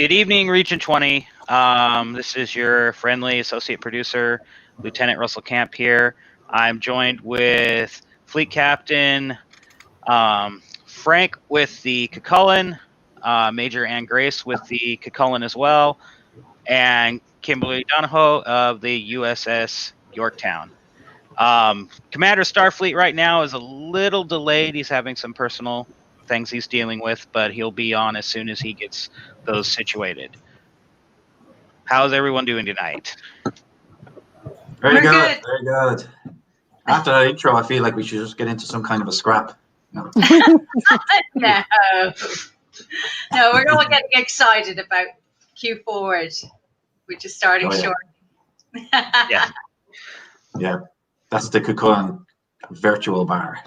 Good evening, Region 20. This is your friendly associate producer, Lieutenant Russell Camp here. I'm joined with Fleet Captain Frank with the Cucullin, Major Ann Grace with the Cucullin as well, and Kimberly Donahoe of the USS Yorktown. Commander Starfleet right now is a little delayed. He's having some personal things he's dealing with, but he'll be on as soon as he gets those situated. How's everyone doing tonight? Very good. Very good. After that intro, I feel like we should just get into some kind of a scrap. No, we're all getting excited about Q Forward, which is starting shortly. Yeah, that's the Cucullin virtual bar.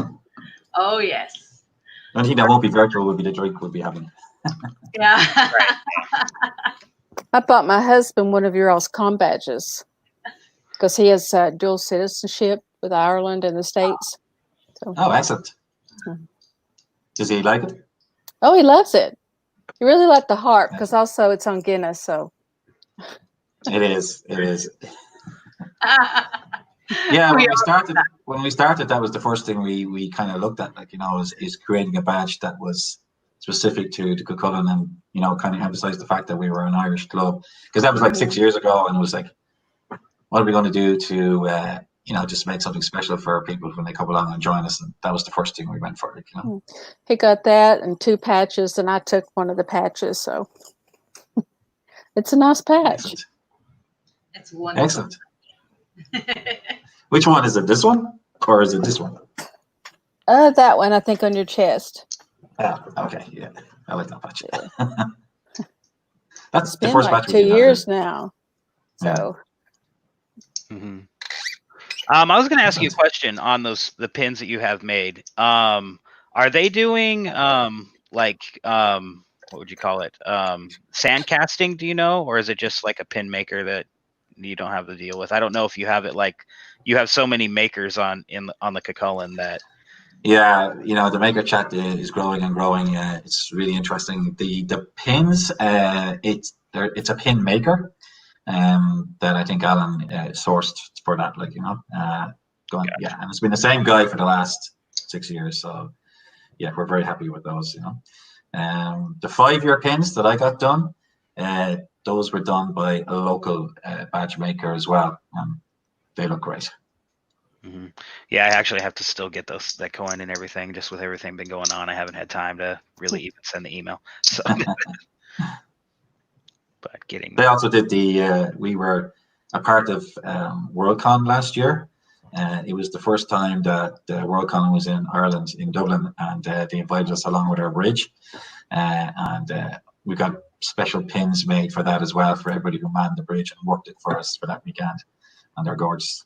Oh yes. The only thing that won't be virtual will be the drink we'll be having. Yeah. I bought my husband one of your all's com badges because he has dual citizenship with Ireland and the States. So. Oh, excellent. Does he like it? Oh, he loves it. He really liked the harp because also it's on Guinness. So it is. It is. Yeah, when we started, that was the first thing we kind of looked at, like, is creating a badge that was specific to the Cucullin and, kind of emphasize the fact that we were an Irish club, because that was like 6 years ago, and it was like, what are we going to do to, just make something special for people when they come along and join us? And that was the first thing we went for, He got that and 2 patches, and I took one of the patches, so it's a nice patch. Excellent. It's wonderful. Excellent. Which one is it? This one, or is it this one? That one, I think, on your chest. Okay, yeah, I like that patch. That's it's the been first like patch 2 years now. So, mm-hmm. I was going to ask you a question on the pins that you have made. Are they doing what would you call it? Sand casting? Do you know, or is it just like a pin maker that you don't have to deal with? I don't know if you have it like you have so many makers on the Cucullin that. Yeah, the maker chat is growing and growing. It's really interesting. The pins, it's a pin maker, that I think Alan sourced for that. And it's been the same guy for the last 6 years. So yeah, we're very happy with those. The 5-year pins that I got done, those were done by a local badge maker as well. They look great. Mm-hmm. Yeah, I actually have to still get that coin and everything. Just with everything been going on, I haven't had time to really even send the email. So, but they also did we were a part of Worldcon last year. It was the first time that Worldcon was in Ireland, in Dublin, and they invited us along with our bridge, and we got special pins made for that as well for everybody who manned the bridge and worked it for us for that weekend, and they're gorgeous.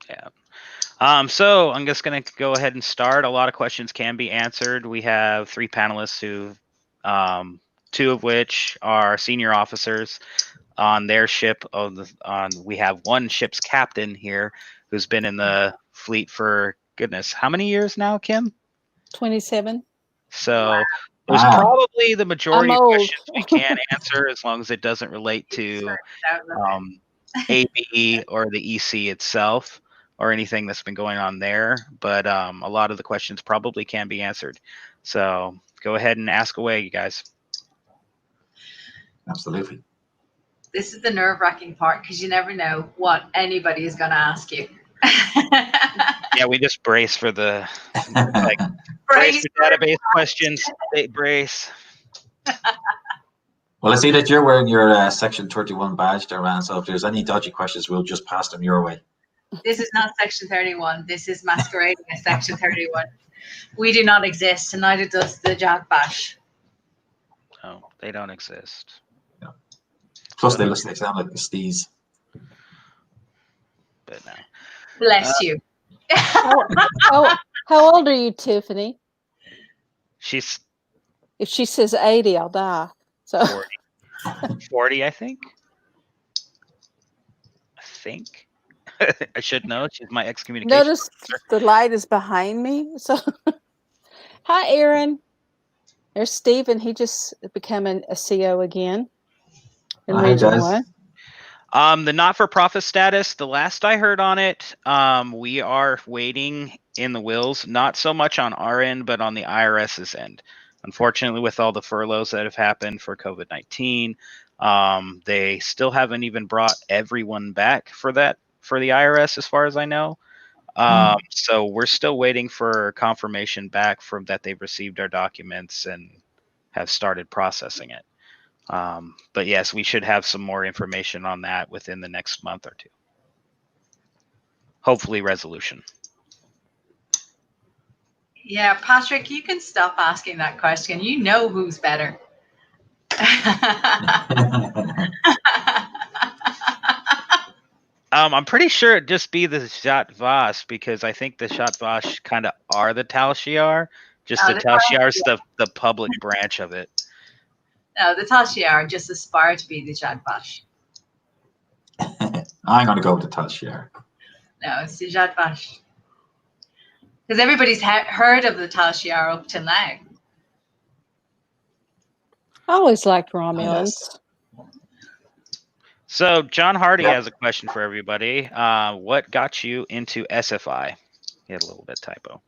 Yeah. So I'm just going to go ahead and start. A lot of questions can be answered. We have 3 panelists who, 2 of which are senior officers on their ship. We have 1 ship's captain here who's been in the fleet for goodness, how many years now, Kim? 27. So it was probably the majority of questions we can answer, as long as it doesn't relate to AB or the EC itself, or anything that's been going on there, but a lot of the questions probably can be answered. So go ahead and ask away, you guys. Absolutely. This is the nerve-wracking part, because you never know what anybody is going to ask you. Yeah, we just brace for the brace for database questions. Brace. Well, I see that you're wearing your Section 31 badge there, Ran, so if there's any dodgy questions, we'll just pass them your way. This is not Section 31. This is masquerading as Section 31. We do not exist, and neither does the Jag Bash. Oh, they don't exist. No. Plus, they sound like the Stees. But no. Bless you. How old are you, Tiffany? If she says 80, I'll die. So 40, I think. I should know. She's my excommunication. Notice the light is behind me. So, hi, Aaron. There's Stephen. He just became a CO again in Hi, Region guys. 1. The not-for-profit status, the last I heard on it, we are waiting in the wills, not so much on our end, but on the IRS's end. Unfortunately, with all the furloughs that have happened for COVID-19, they still haven't even brought everyone back for the IRS, as far as I know. So we're still waiting for confirmation back from that they've received our documents and have started processing it. But yes, we should have some more information on that within the next month or two. Hopefully resolution. Yeah, Patrick, you can stop asking that question. You know who's better. I'm pretty sure it'd just be the Shatvash, because I think the Shatvash kind of are the Tal Shiar. Just the Tal Shiar is the public branch of it. No, the Tal Shiar just aspire to be the Jadvash. I'm going to go with the Tal Shiar. No, it's the Jadvash. Because everybody's heard of the Tal Shiar up till now. I always liked Romulans. Yes. So John Hardy Yep. has a question for everybody. What got you into SFI? He had a little bit typo.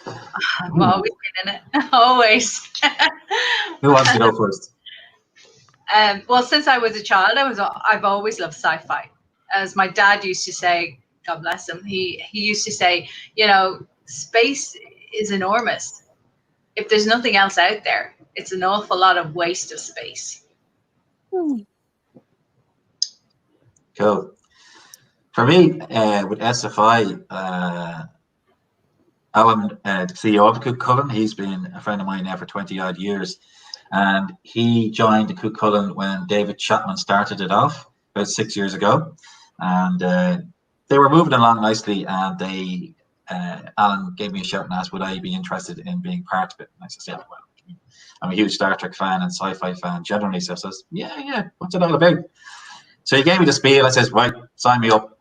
I've always been in it. Always. Who wants to go first? Well, since I was a child, I've always loved sci-fi. As my dad used to say, God bless him, he used to say, you know, space is enormous. If there's nothing else out there, it's an awful lot of waste of space. Cool. For me, with SFI, Alan, the CEO of Cook Cullen, he's been a friend of mine now for 20 odd years. And he joined the Cook Cullen when David Chapman started it off about 6 years ago. And they were moving along nicely. And Alan gave me a shout and asked, would I be interested in being part of it? And I said, yeah, well, I'm a huge Star Trek fan and sci-fi fan generally. So I says, yeah, what's it all about? So he gave me the spiel. I says, right, sign me up.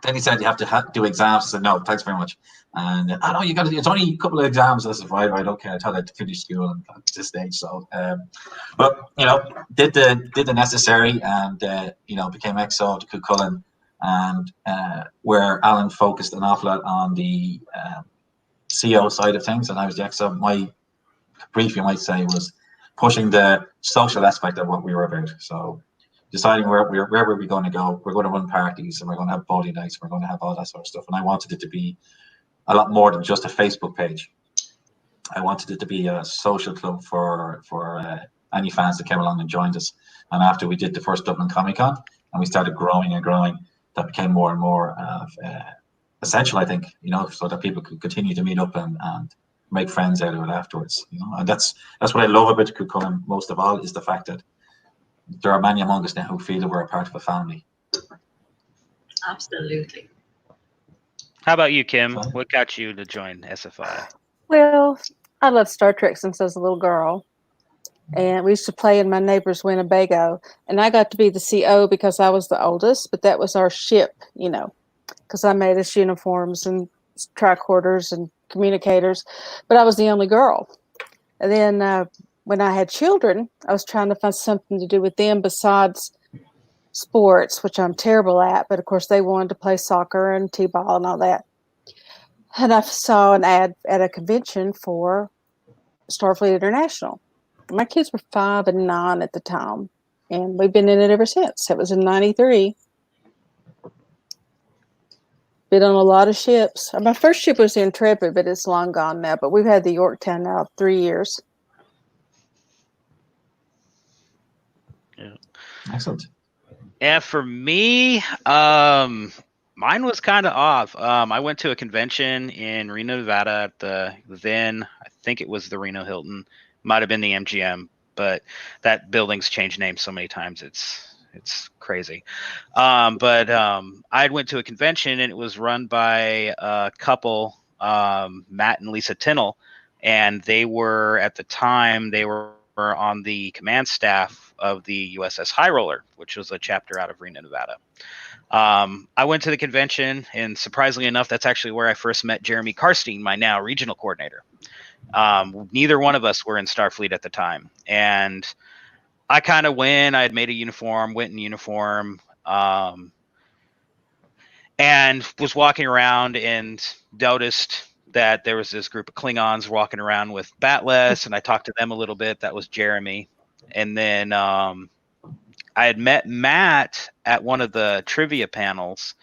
Then he said, you have to do exams. I said, no, thanks very much. And I know you got to. It's only a couple of exams. I said, right, okay. I thought I had to finish school at this stage. So, but you know, did the necessary, and you know, became EXO of the Cook Cullen, and where Alan focused an awful lot on the CO side of things, and I was the EXO. My brief, you might say, was pushing the social aspect of what we were about. So, deciding where were we going to go. We're going to run parties, and we're going to have bowling nights. We're going to have all that sort of stuff. And I wanted it to be a lot more than just a Facebook page. I wanted it to be a social club for any fans that came along and joined us. And after we did the first Dublin Comic Con, and we started growing and growing, that became more and more essential, I think, you know, so that people could continue to meet up and make friends out of it afterwards. You know, and that's what I love about Cook Cullen most of all, is the fact that there are many among us now who feel that we're a part of a family. Absolutely. How about you, Kim? What got you to join SFI? Well, I loved Star Trek since I was a little girl. And we used to play in my neighbor's Winnebago. And I got to be the CO because I was the oldest, but that was our ship, you know, because I made us uniforms and tricorders and communicators. But I was the only girl. And then when I had children, I was trying to find something to do with them besides sports, which I'm terrible at. But of course, they wanted to play soccer and t-ball and all that. And I saw an ad at a convention for Starfleet International. My kids were 5 and 9 at the time, and we've been in it ever since. It was in '93. Been on a lot of ships. My first ship was the Intrepid, but it's long gone now. But we've had the Yorktown now 3 years. Yeah. Excellent. Yeah, for me, mine was kind of off. I went to a convention in Reno, Nevada at I think it was the Reno Hilton. Might have been the MGM, but that building's changed names so many times it's crazy. But I went to a convention, and it was run by a couple, Matt and Lisa Tinnell, and they were at the time on the command staff of the USS High Roller, which was a chapter out of Reno, Nevada. I went to the convention, and surprisingly enough, that's actually where I first met Jeremy Karstein, my now regional coordinator. Neither one of us were in Starfleet at the time, and I kind of went. I had made a uniform, went in uniform, and was walking around and noticed that there was this group of Klingons walking around with Batless, and I talked to them a little bit. That was Jeremy. And then I had met Matt at one of the trivia panels,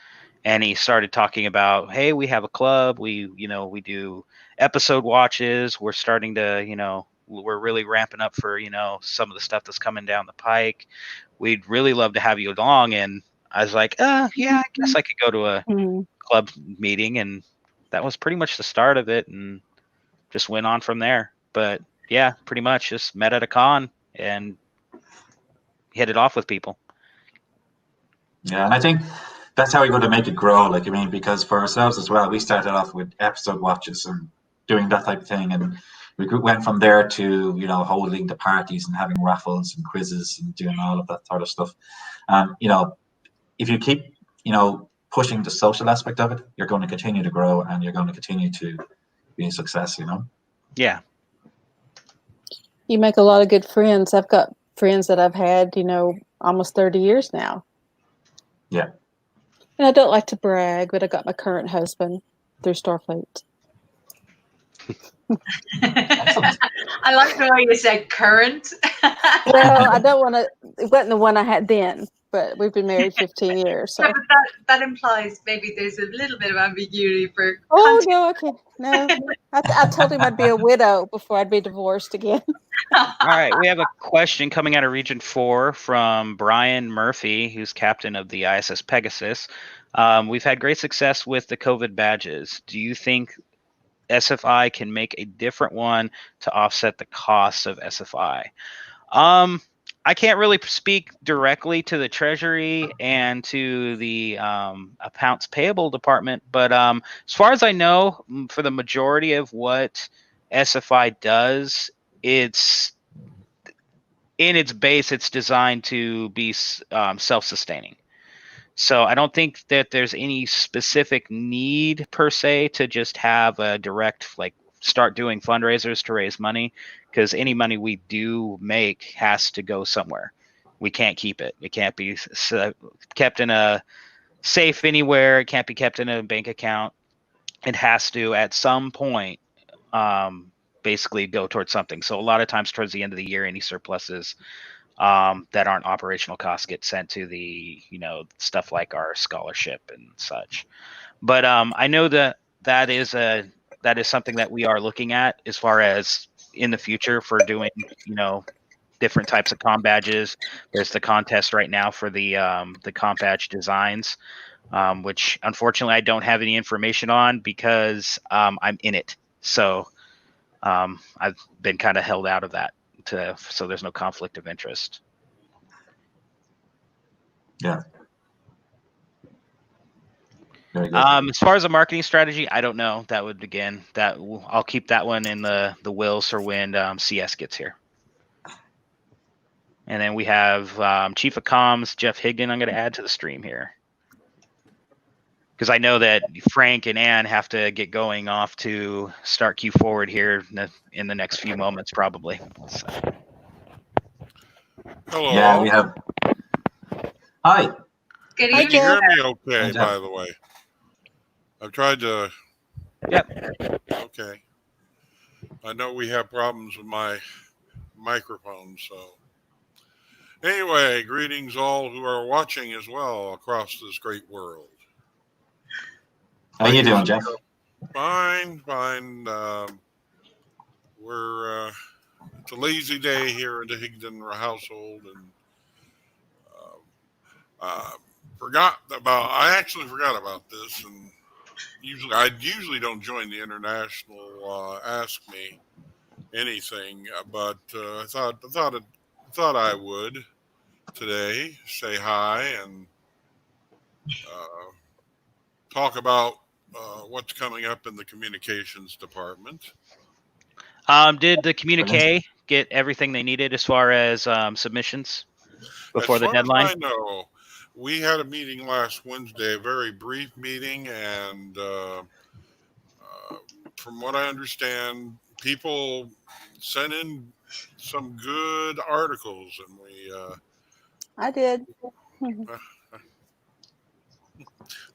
and he started talking about, hey, we have a club. We do episode watches. We're starting to, we're really ramping up for, some of the stuff that's coming down the pike. We'd really love to have you along. And I was like, yeah, I guess I could go to a club meeting. And that was pretty much the start of it, and just went on from there. But yeah, pretty much just met at a con and hit it off with people. Yeah, and I think that's how we're going to make it grow. Like, I mean, because for ourselves as well, we started off with episode watches and doing that type of thing, and we went from there to holding the parties and having raffles and quizzes and doing all of that sort of stuff. If you keep pushing the social aspect of it, you're going to continue to grow and you're going to continue to be a success. Yeah. You make a lot of good friends. I've got friends that I've had, almost 30 years now. Yeah. And I don't like to brag, but I got my current husband through Starfleet. I like the way you said current. Well, I don't want to. It wasn't the one I had then, but we've been married 15 years. So. Yeah, but that implies maybe there's a little bit of ambiguity for. Oh no, okay, no. I told him I'd be a widow before I'd be divorced again. All right, we have a question coming out of Region 4 from Brian Murphy, who's captain of the ISS Pegasus. We've had great success with the COVID badges. Do you think SFI can make a different one to offset the costs of SFI? I can't really speak directly to the Treasury and to the accounts payable department, but as far as I know, for the majority of what SFI does, it's in its base, it's designed to be self-sustaining. So I don't think that there's any specific need per se to just have a direct, start doing fundraisers to raise money, because any money we do make has to go somewhere. We can't keep it. It can't be kept in a safe anywhere. It can't be kept in a bank account. It has to, at some point, basically go towards something. So a lot of times towards the end of the year, any surpluses that aren't operational costs get sent to the, stuff like our scholarship and such. But I know that is something that we are looking at as far as in the future for doing, different types of comm badges. There's the contest right now for the comm badge designs, which unfortunately I don't have any information on because I'm in it. So I've been kind of held out of that so there's no conflict of interest. Yeah. Very good. As far as a marketing strategy, I don't know. That would, again, I'll keep that one in the wills for when CS gets here. And then we have Chief of Comms, Jeff Higdon, I'm going to add to the stream here. Because I know that Frank and Ann have to get going off to start Q Forward here in the next few moments, probably. So. Hello. Yeah, we have. Hi. Good Can evening. you hear me okay, Hi, Jeff. by the way? I've tried to. Yep. Okay. I know we have problems with my microphone, so. Anyway, greetings all who are watching as well across this great world. How you doing, Jeff? Fine. We're it's a lazy day here in the Higdon household, and I actually forgot about this, and I usually don't join the international Ask Me Anything, but I thought I would today say hi and talk about what's coming up in the communications department. Did the communique get everything they needed as far as submissions before the deadline? As far as I know, we had a meeting last Wednesday, a very brief meeting, and from what I understand, people sent in some good articles, and we I did.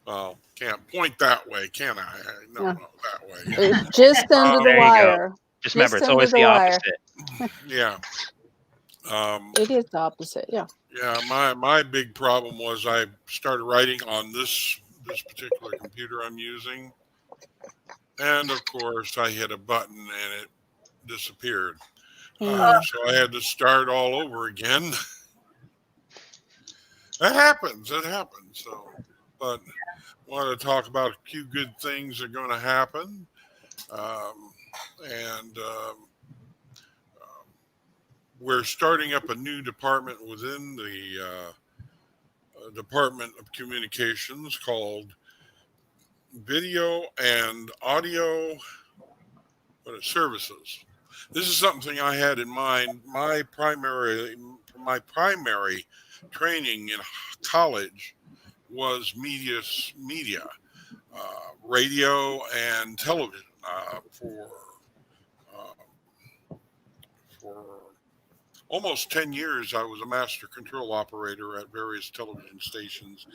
well, can't point that way, can I? No, No. no, that way. It's just under the There you go. wire. Just remember, it's under always the wire. opposite. Yeah. It is the opposite. Yeah. Yeah, my big problem was I started writing on this particular computer I'm using, and of course I hit a button and it disappeared. So I had to start all over again. That happens. It happens. So, but I want to talk about a few good things that are going to happen, and we're starting up a new department within the Department of Communications called Video and Audio Services. This is something I had in mind. My primary training in college was media, radio and television for almost 10 years. I was a master control operator at various television stations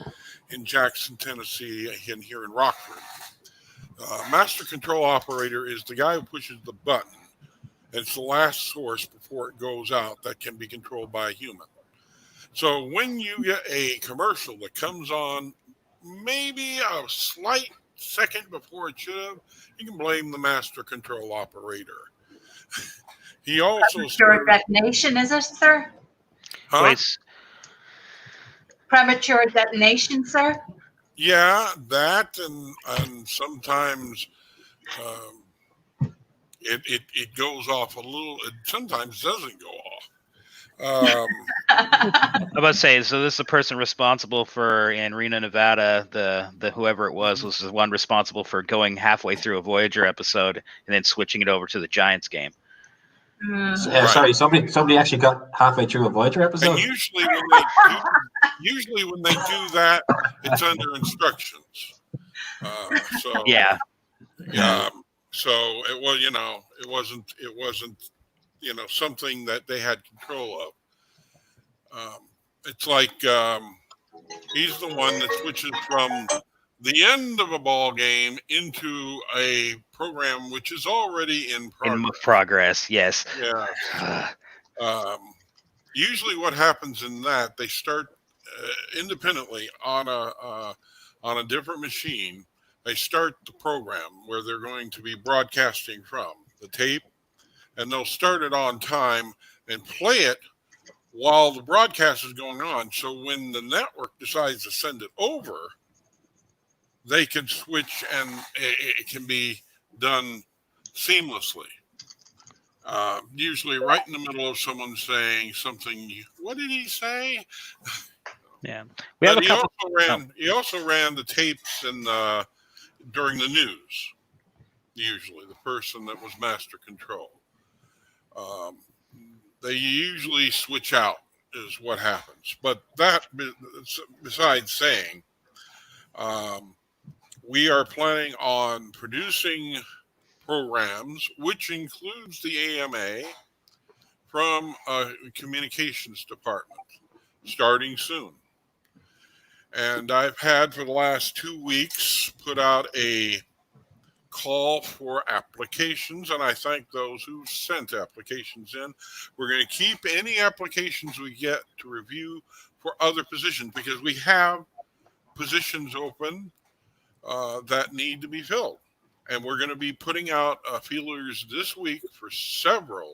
in Jackson, Tennessee, and here in Rockford. Master control operator is the guy who pushes the button. It's the last source before it goes out that can be controlled by a human. So when you get a commercial that comes on maybe a slight second before it should have, you can blame the master control operator. He also premature detonation, is it, sir? Huh? Wait, Premature detonation, sir? Yeah, that and sometimes it goes off a little. It sometimes doesn't go off. I'm about to say, so this is the person responsible for in Reno, Nevada, the whoever it was the one responsible for going halfway through a Voyager episode and then switching it over to the Giants game. Right. Sorry, somebody actually got halfway through a Voyager episode. And usually when they do that, it's under instructions. So Yeah. So it was, it wasn't, something that they had control of. It's like he's the one that switches from the end of a ball game into a program which is already in progress. In progress, yes. Yeah. Usually, what happens in that, they start independently on a different machine. They start the program where they're going to be broadcasting from the tape, and they'll start it on time and play it while the broadcast is going on. So when the network decides to send it over, they can switch and it can be done seamlessly. Usually right in the middle of someone saying something. What did he say? Yeah. We have a couple. He also ran the tapes and during the news. Usually the person that was master control. They usually switch out is what happens. But that, besides saying, we are planning on producing programs, which includes the AMA, from a communications department, starting soon. And I've had for the last 2 weeks put out a call for applications, and I thank those who sent applications in. We're going to keep any applications we get to review for other positions, because we have positions open that need to be filled. And we're going to be putting out feelers this week for several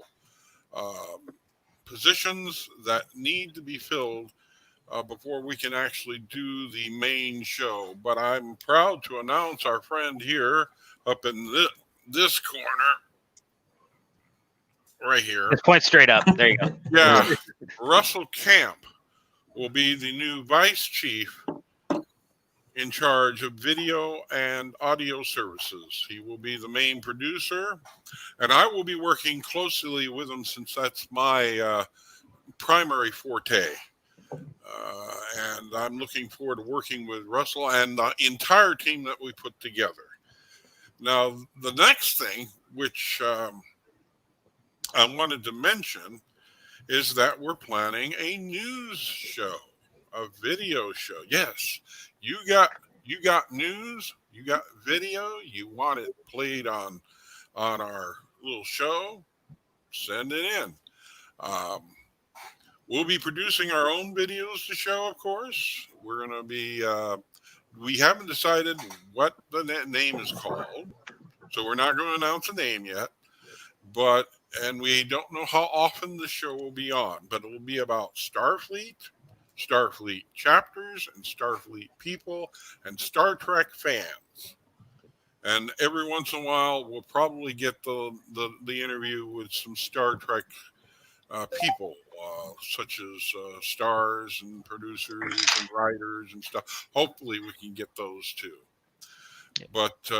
positions that need to be filled before we can actually do the main show. But I'm proud to announce our friend here up in this corner, right here. Just point straight up. There you go. Yeah, Russell Camp will be the new vice chief in charge of video and audio services. He will be the main producer, and I will be working closely with him since that's my primary forte. And I'm looking forward to working with Russell and the entire team that we put together. Now, the next thing, which I wanted to mention is that we're planning a news show, a video show. Yes, you got news, you got video, you want it played on our little show, send it in. We'll be producing our own videos to show, of course. We're going to be, we haven't decided what the name is called, so we're not going to announce a name yet. And we don't know how often the show will be on, but it will be about Starfleet, Starfleet chapters, and Starfleet people, and Star Trek fans. And every once in a while, we'll probably get the interview with some Star Trek people, such as stars and producers and writers and stuff. Hopefully, we can get those too. Yep. But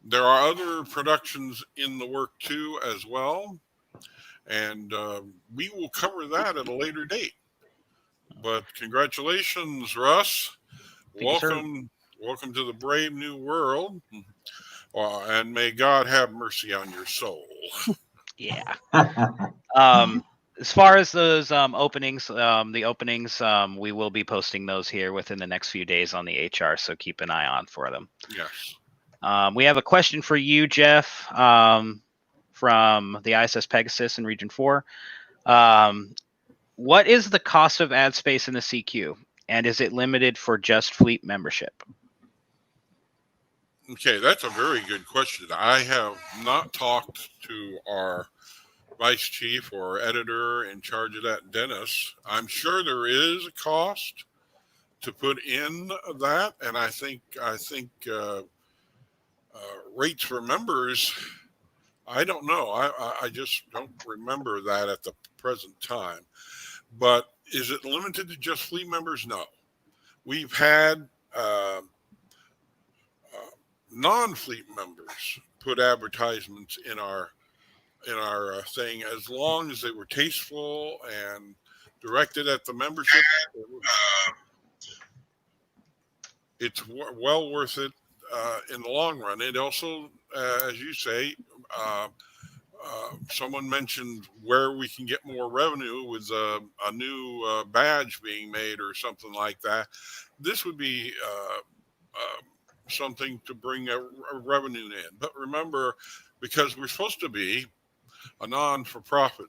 there are other productions in the work too, as well, and we will cover that at a later date. But congratulations, Russ! Welcome to the brave new world, and may God have mercy on your soul. Yeah. As far as those openings, the openings, we will be posting those here within the next few days on the HR, so keep an eye on for them. Yes. We have a question for you, Jeff, from the ISS Pegasus in Region 4. What is the cost of ad space in the CQ, and is it limited for just fleet membership? Okay, that's a very good question. I have not talked to our vice chief or editor in charge of that, Dennis. I'm sure there is a cost to put in that, and I think rates for members, I don't know. I just don't remember that at the present time. But is it limited to just fleet members? No. We've had non-fleet members put advertisements in our thing, as long as they were tasteful and directed at the membership. It's well worth it in the long run. It also, as you say, someone mentioned where we can get more revenue with a new badge being made or something like that. This would be something to bring a revenue in. But remember, because we're supposed to be a non-for-profit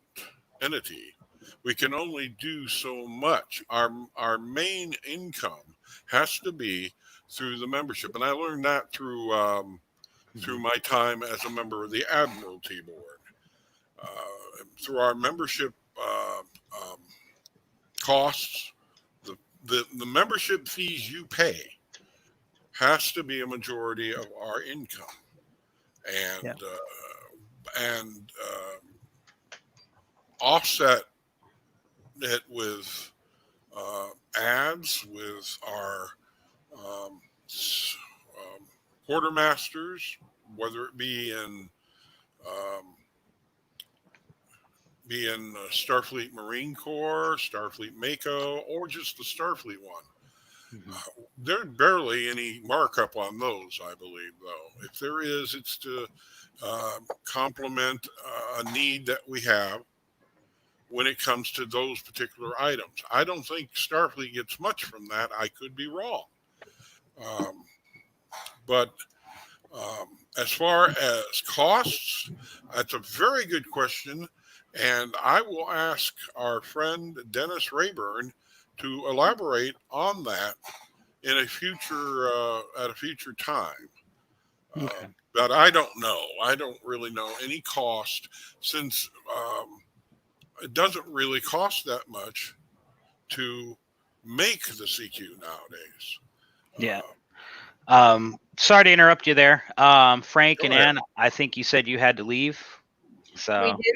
entity, we can only do so much. Our main income has to be through the membership, and I learned that through my time as a member of the Admiralty Board. Through our membership costs, the membership fees you pay has to be a majority of our income, and offset it with ads with our quartermasters, whether it be in Starfleet Marine Corps, Starfleet Mako, or just the Starfleet one. Mm-hmm. There's barely any markup on those, I believe, though. If there is, it's to complement a need that we have when it comes to those particular items. I don't think Starfleet gets much from that. I could be wrong. But as far as costs, that's a very good question. And I will ask our friend Dennis Rayburn to elaborate on that in a future at a future time. Okay. But I don't know. I don't really know any cost, since it doesn't really cost that much to make the CQ nowadays. Yeah. Sorry to interrupt you there. Frank and Ann, I think you said you had to leave. So we do.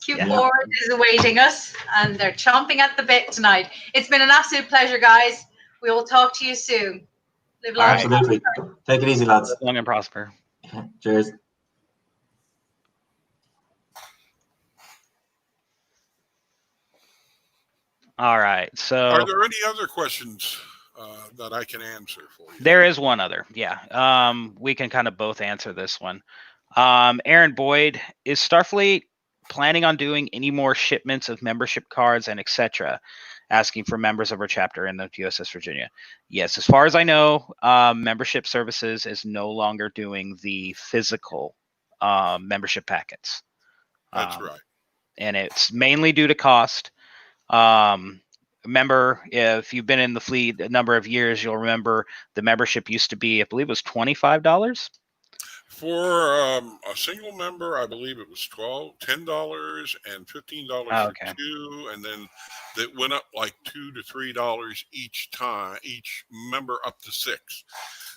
Q4 is awaiting us, and they're chomping at the bit tonight. It's been an absolute pleasure, guys. We will talk to you soon. Live long. Absolutely. Take it easy, lads. Live long and prosper. Cheers. All right. So, are there any other questions that I can answer for you? There is one other. Yeah. We can kind of both answer this one. Aaron Boyd, is Starfleet planning on doing any more shipments of membership cards and etc., asking for members of our chapter in the USS Virginia. Yes, as far as I know, Membership Services is no longer doing the physical membership packets. That's right. And it's mainly due to cost. Remember, if you've been in the fleet a number of years, you'll remember the membership used to be, I believe it was $25. For a single member, I believe it was $10 and $15 for Okay. two, and then that went up like $2 to $3 each time, each member up to 6.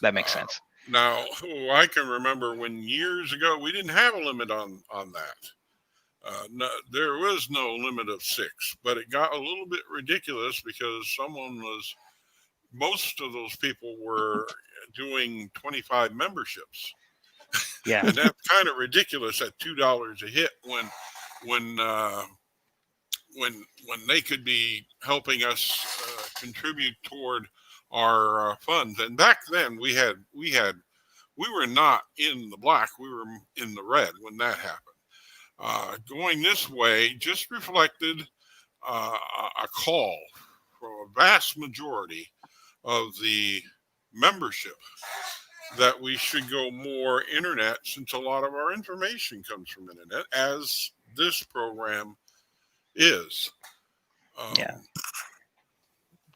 That makes sense. Now, I can remember when years ago we didn't have a limit on that. No, there was no limit of 6, but it got a little bit ridiculous because most of those people were doing 25 memberships. Yeah. And that's kind of ridiculous at $2 a hit when they could be helping us contribute toward our funds. And back then we were not in the black, we were in the red when that happened. Going this way just reflected a call from a vast majority of the membership that we should go more internet, since a lot of our information comes from internet, as this program is. Yeah.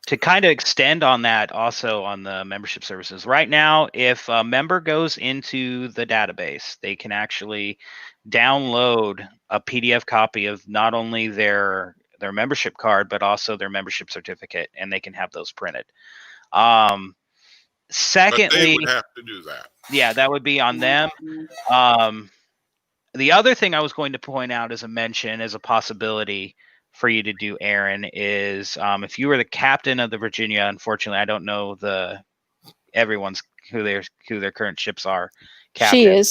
To kind of extend on that, also on the membership services, right now, if a member goes into the database, they can actually download a PDF copy of not only their membership card, but also their membership certificate, and they can have those printed. Secondly, but they would have to do that. Yeah, that would be on them. The other thing I was going to point out as a mention, as a possibility for you to do, Aaron, is if you were the captain of the Virginia. Unfortunately, I don't know everyone's who their current ships are. Captain.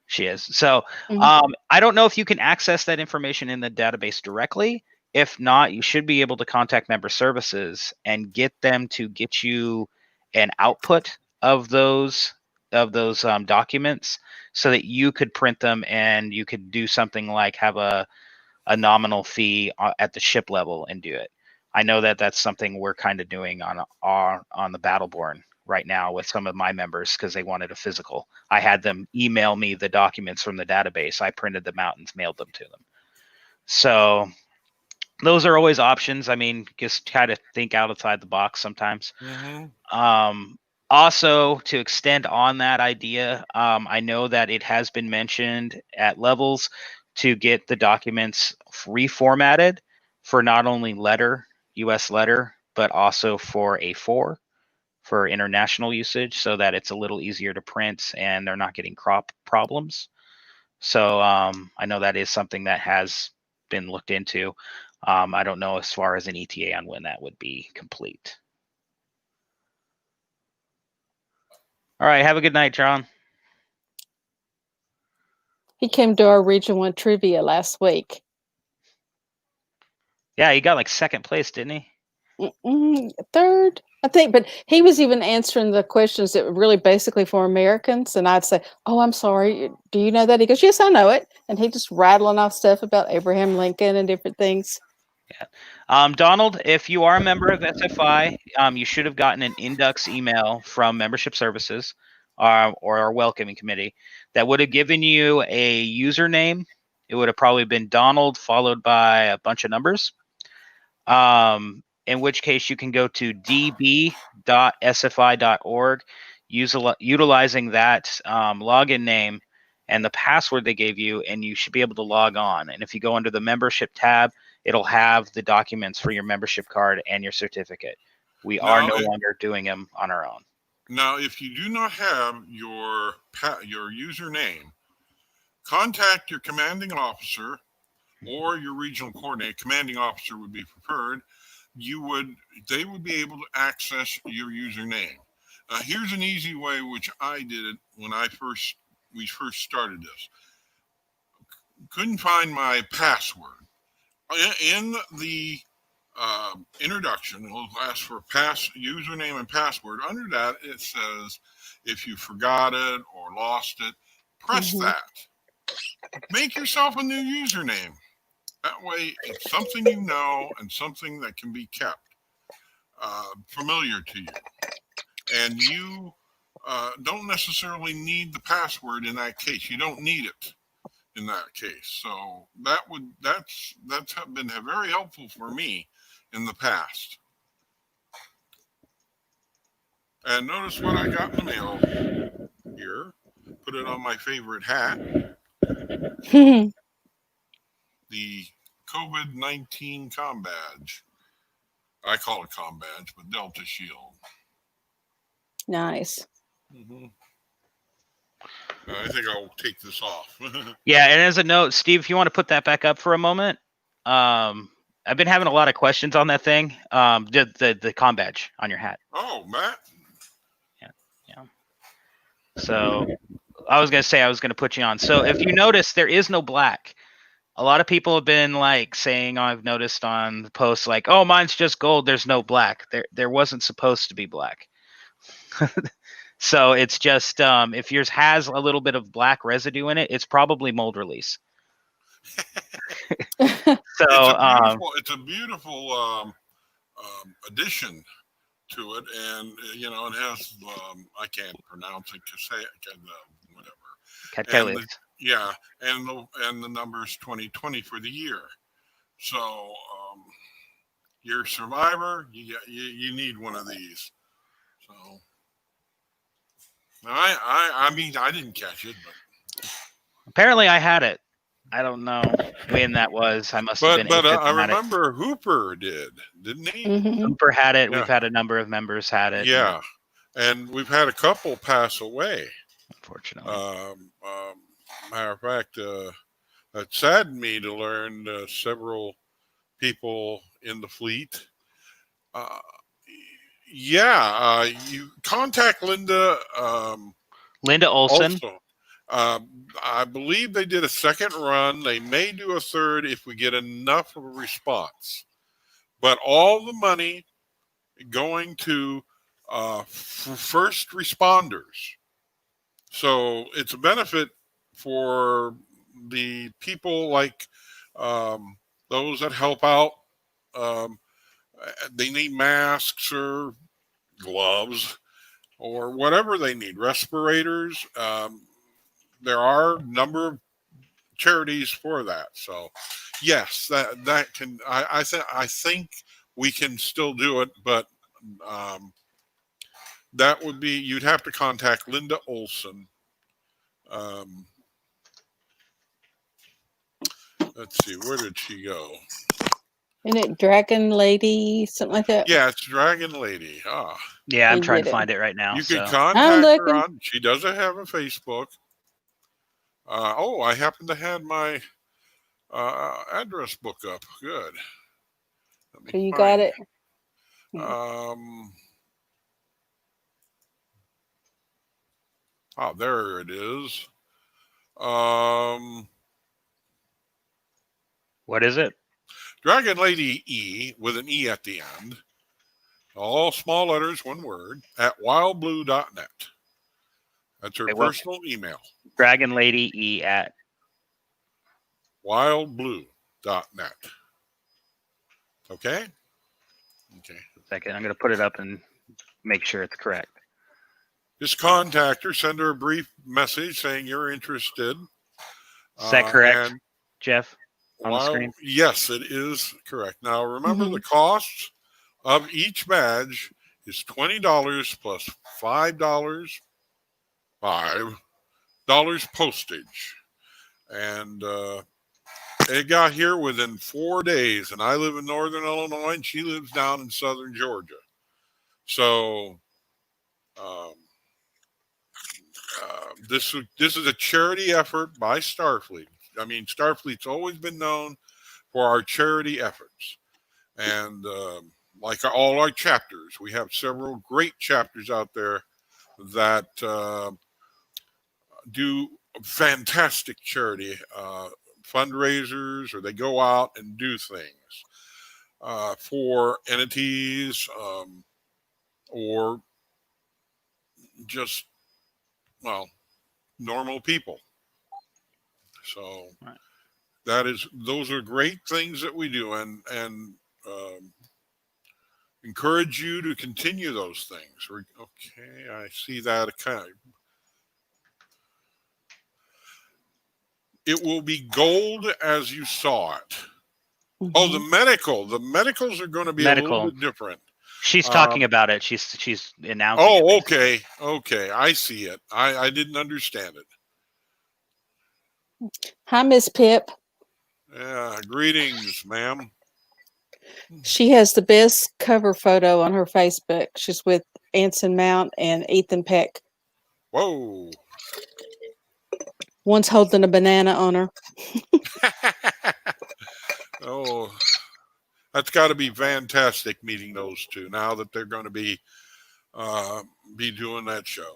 She is. So I don't know if you can access that information in the database directly. If not, you should be able to contact member services and get them to get you an output of those documents, so that you could print them and you could do something like have a nominal fee at the ship level and do it. I know that that's something we're kind of doing on the Battleborn right now with some of my members, because they wanted a physical. I had them email me the documents from the database. I printed them out and mailed them to them. So those are always options. I mean, just try to think outside the box sometimes. Also, to extend on that idea, I know that it has been mentioned at levels to get the documents reformatted for not only U.S. letter, but also for A4 for international usage, so that it's a little easier to print and they're not getting crop problems. So I know that is something that has been looked into. I don't know as far as an ETA on when that would be complete. All right. Have a good night, John. He came to our Region 1 trivia last week. Yeah, he got like second place, didn't he? Third, I think. But he was even answering the questions that were really basically for Americans. And I'd say, "Oh, I'm sorry. Do you know that?" He goes, "Yes, I know it." And he just rattling off stuff about Abraham Lincoln and different things. Yeah. Donald, if you are a member of SFI, you should have gotten an Indux email from Membership Services or our welcoming committee that would have given you a username. It would have probably been Donald followed by a bunch of numbers. In which case you can go to db.sfi.org, utilizing that login name and the password they gave you, and you should be able to log on. And if you go under the membership tab, it'll have the documents for your membership card and your certificate. We are no longer doing them on our own. Now, if you do not have your username, contact your commanding officer or your regional coordinator. Commanding officer would be preferred. They would be able to access your username. Here's an easy way, which I did it when we first started this. Couldn't find my password. In the introduction, it'll ask for username and password. Under that, it says if you forgot it or lost it, press that. Make yourself a new username. That way, it's something you know and something that can be kept familiar to you. And you don't necessarily need the password in that case. You don't need it in that case. So that's been very helpful for me in the past. And notice what I got in the mail here. Put it on my favorite hat. The COVID-19 comm badge. I call it comm badge, but Delta Shield. Nice. Mm-hmm. I think I'll take this off. Yeah, and as a note, Steve, if you want to put that back up for a moment, I've been having a lot of questions on that thing. The comm badge on your hat. Oh, Matt. Yeah. So I was gonna put you on. So if you notice, there is no black. A lot of people have been like saying, I've noticed on the posts, like, oh, mine's just gold. There's no black. There wasn't supposed to be black. So it's just if yours has a little bit of black residue in it, it's probably mold release. So it's a beautiful addition to it, and it has I can't pronounce it, whatever. And the number's 2020 for the year. So you're a survivor. You need one of these. So I mean, I didn't catch it, but apparently I had it. I don't know when that was. I must have been. But I remember Hooper didn't he? Mm-hmm. Hooper had it. Yeah. We've had a number of members had it. Yeah, and we've had a couple pass away. Unfortunately. Matter of fact, it saddened me to learn several people in the fleet. You contact Linda. Linda Olson. Also, I believe they did a second run. They may do a third if we get enough of a response. But all the money going to first responders. So it's a benefit for the people like those that help out. They need masks or gloves or whatever they need, respirators. There are a number of charities for that. So yes, that can, I think we can still do it, but that would be, you'd have to contact Linda Olson. Let's see, where did she go? Isn't it Dragon Lady, something like that? Yeah, it's Dragon Lady. Yeah, I'm trying to find it right now. You so. can contact her on. She doesn't have a Facebook. I happen to have my address book up. Good. So you got it. There it is. What is it? Dragon Lady E with an E at the end. All small letters, one word, at wildblue.net. That's her personal email. Dragon Lady E at wildblue.net. Okay? Okay. A second. I'm going to put it up and make sure it's correct. Just contact her, send her a brief message saying you're interested. Is that correct, Jeff? On the screen? Yes, it is correct. Now, remember the costs of each badge is $20 plus $5 postage. And it got here within 4 days. And I live in northern Illinois, and she lives down in southern Georgia. So this is a charity effort by Starfleet. I mean, Starfleet's always been known for our charity efforts. And like all our chapters, we have several great chapters out there that do fantastic charity fundraisers, or they go out and do things for entities or just, normal people. So those are great things that we do, and encourage you to continue those things. Okay, I see that. It will be gold as you saw it. Mhm. Oh, the medicals are going to be a little bit different. She's talking about it. She's announcing. Oh, it, okay. I see it. I didn't understand it. Hi, Miss Pip. Yeah, greetings, ma'am. She has the best cover photo on her Facebook. She's with Anson Mount and Ethan Peck. Whoa. One's holding a banana on her. Oh, that's got to be fantastic meeting those two now that they're going to be doing that show.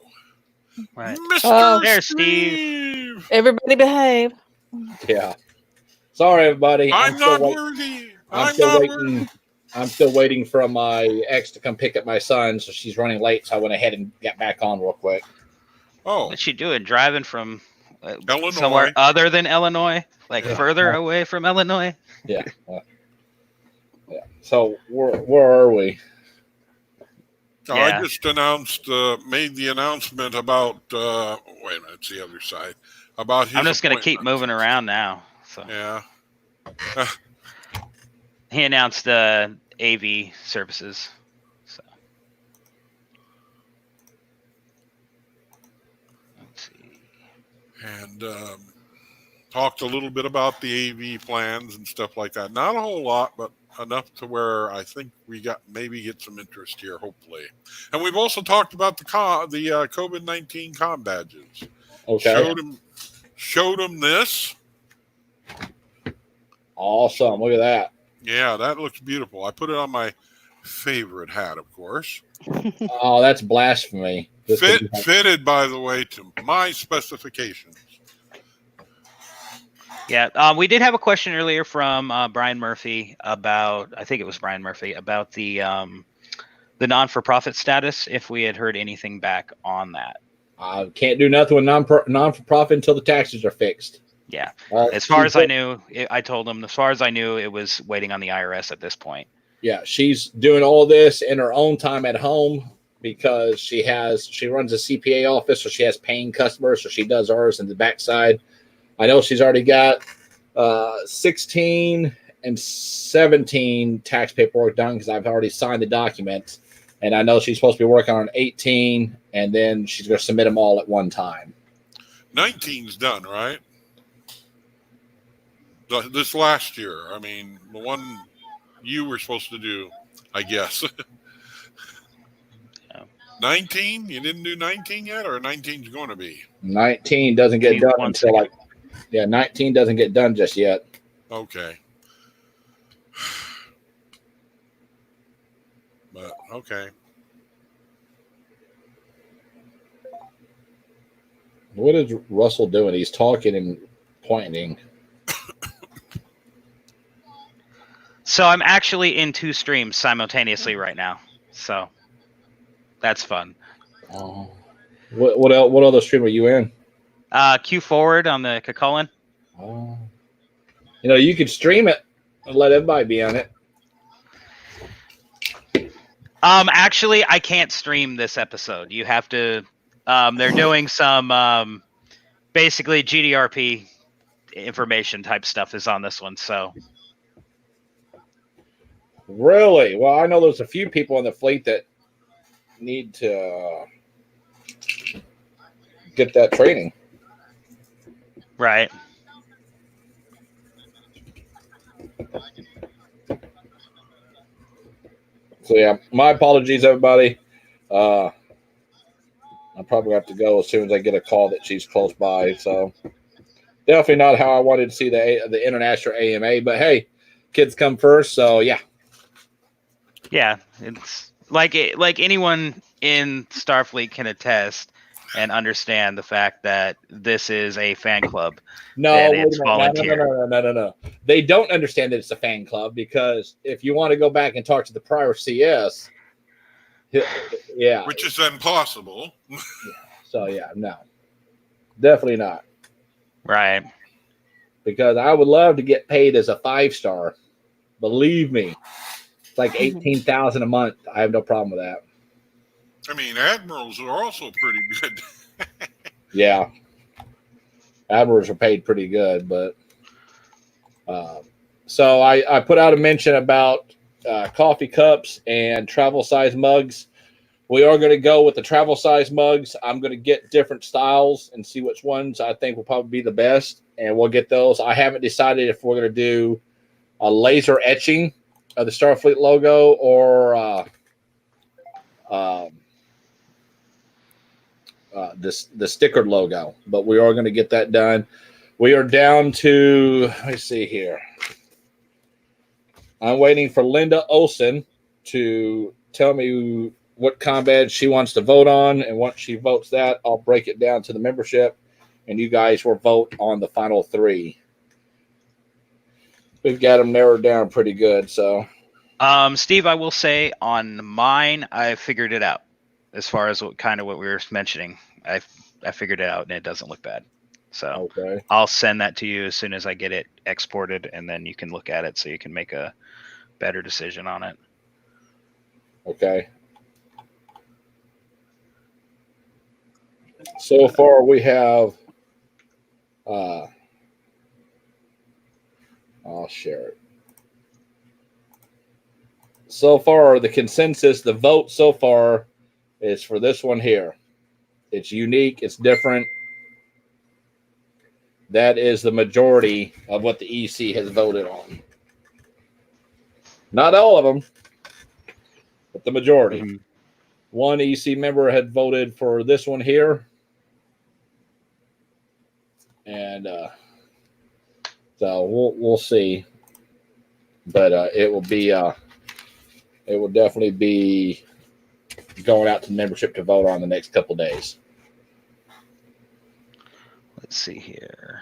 Right. Mr. There's Steve. Everybody behave. Yeah. Sorry, everybody. I'm not worthy. I'm still waiting for my ex to come pick up my son, so she's running late. So I went ahead and got back on real quick. Oh, what's she doing? Driving from Illinois, somewhere other than Illinois, like further away from Illinois? Yeah. Yeah. So where are we? I just made the announcement about. Wait a minute, it's the other side. About his. I'm just going to keep moving around now. So yeah. He announced AV services. So let's see. And talked a little bit about the AV plans and stuff like that. Not a whole lot, but enough to where I think we maybe get some interest here, hopefully. And we've also talked about the COVID-19 comm badges. Okay. Showed him this. Awesome. Look at that. Yeah, that looks beautiful. I put it on my favorite hat, of course. Oh, that's blasphemy. Fitted, by the way, to my specifications. Yeah, we did have a question earlier from Brian Murphy about, I think it was Brian Murphy, about the non-for-profit status, if we had heard anything back on that. I can't do nothing with non-for-profit until the taxes are fixed. Yeah. As far as I knew, I told him, as far as I knew, it was waiting on the IRS at this point. Yeah, she's doing all this in her own time at home because she runs a CPA office, so she has paying customers, so she does ours in the backside. I know she's already got 16 and 17 tax paperwork done because I've already signed the documents. And I know she's supposed to be working on 18, and then she's going to submit them all at one time. 19's done, right? This last year. I mean, the one you were supposed to do, I guess. 19? You didn't do 19 yet, or 19's going to be? 19 doesn't get done until 19 doesn't get done just yet. Okay. But, okay. What is Russell doing? He's talking and pointing. So I'm actually in 2 streams simultaneously right now. So that's fun. Oh. What else? What other stream are you in? Q Forward on the Kakulin. Oh. You could stream it and let everybody be on it. Actually, I can't stream this episode. You have to. They're doing some basically GDRP information type stuff is on this one. So. Really? Well, I know there's a few people in the fleet that need to get that training. Right. So yeah, my apologies, everybody. I'm probably going to have to go as soon as I get a call that she's close by. So definitely not how I wanted to see the international AMA, but hey, kids come first. So yeah. Yeah, it's like anyone in Starfleet can attest and understand the fact that this is a fan club. No, it's volunteer. No. They don't understand that it's a fan club because if you want to go back and talk to the prior CS, yeah, which is impossible. So yeah, no, definitely not. Right. because I would love to get paid as a 5-star. Believe me, it's like $18,000 a month. I have no problem with that. I mean, admirals are also pretty good. Yeah, admirals are paid pretty good, but so I put out a mention about coffee cups and travel size mugs. We are going to go with the travel size mugs. I'm going to get different styles and see which ones I think will probably be the best, and we'll get those. I haven't decided if we're going to do a laser etching of the Starfleet logo or the stickered logo, but we are going to get that done. We are down to, let's see here. I'm waiting for Linda Olson to tell me what combat she wants to vote on, and once she votes that, I'll break it down to the membership, and you guys will vote on the final 3. We've got them narrowed down pretty good, so. Steve, I will say on mine, I figured it out. As far as what we were mentioning, I figured it out, and it doesn't look bad. So Okay. I'll send that to you as soon as I get it exported, and then you can look at it so you can make a better decision on it. Okay. So far, we have. I'll share it. So far, the consensus, the vote so far is for this one here. It's unique. It's different. That is the majority of what the EC has voted on. Not all of them, but the majority. Mm-hmm. One EC member had voted for this one here. And so we'll see. But it will definitely be going out to membership to vote on the next couple days. Let's see here.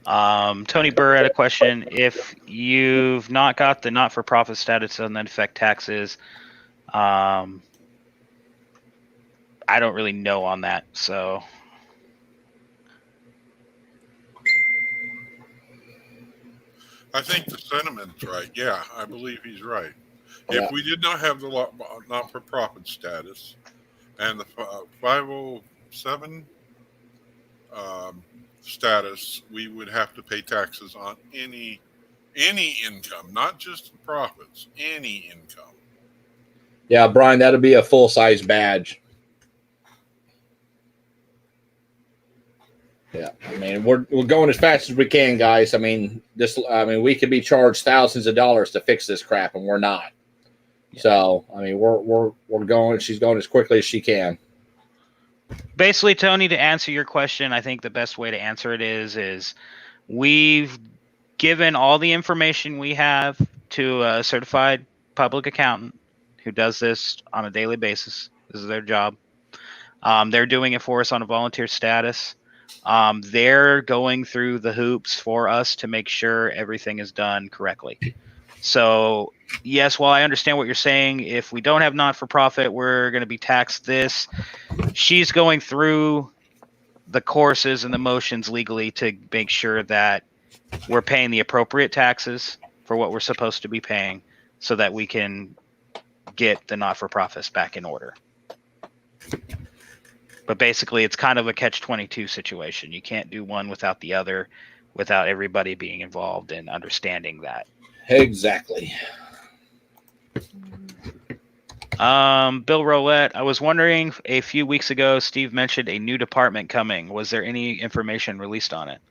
Tony Burr had a question. If you've not got the not-for-profit status, doesn't that affect taxes? I don't really know on that, so. I think the sentiment's right. Yeah, I believe he's right. Yeah. If we did not have the not-for-profit status and the 507 status, we would have to pay taxes on any income, not just the profits, any income. Yeah, Brian, that'll be a full-size badge. Yeah, I mean, we're going as fast as we can, guys. I mean, we could be charged thousands of dollars to fix this crap, and we're not. Yeah. So, I mean, we're going. She's going as quickly as she can. Basically, Tony, to answer your question, I think the best way to answer it is we've given all the information we have to a certified public accountant who does this on a daily basis. This is their job. They're doing it for us on a volunteer status. They're going through the hoops for us to make sure everything is done correctly. So, yes, while I understand what you're saying, if we don't have not-for-profit, we're going to be taxed this. She's going through the courses and the motions legally to make sure that we're paying the appropriate taxes for what we're supposed to be paying so that we can get the not-for-profits back in order. But basically, it's kind of a catch-22 situation. You can't do one without the other, without everybody being involved and understanding that. Exactly. Bill Rowlett, I was wondering, a few weeks ago, Steve mentioned a new department coming. Was there any information released on it?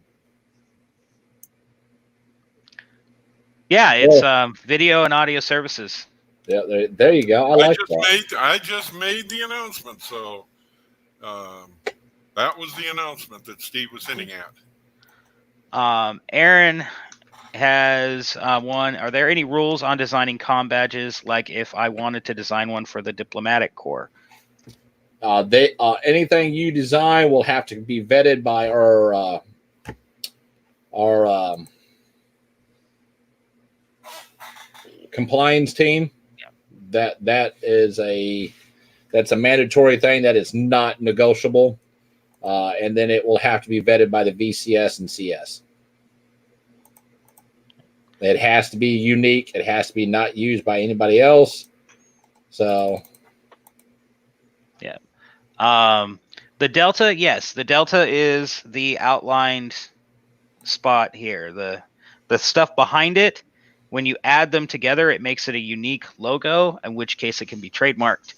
Yeah, it's video and audio services. Yeah, there you go. I just made the announcement, so that was the announcement that Steve was hinting at. Aaron has one. Are there any rules on designing comm badges? Like if I wanted to design one for the diplomatic corps? Anything you design will have to be vetted by our compliance team. Yeah. That's That's a mandatory thing that is not negotiable. And then it will have to be vetted by the VCS and CS. It has to be unique. It has to be not used by anybody else. So, yeah. The Delta, yes, the Delta is the outlined spot here. The stuff behind it, when you add them together, it makes it a unique logo, in which case it can be trademarked.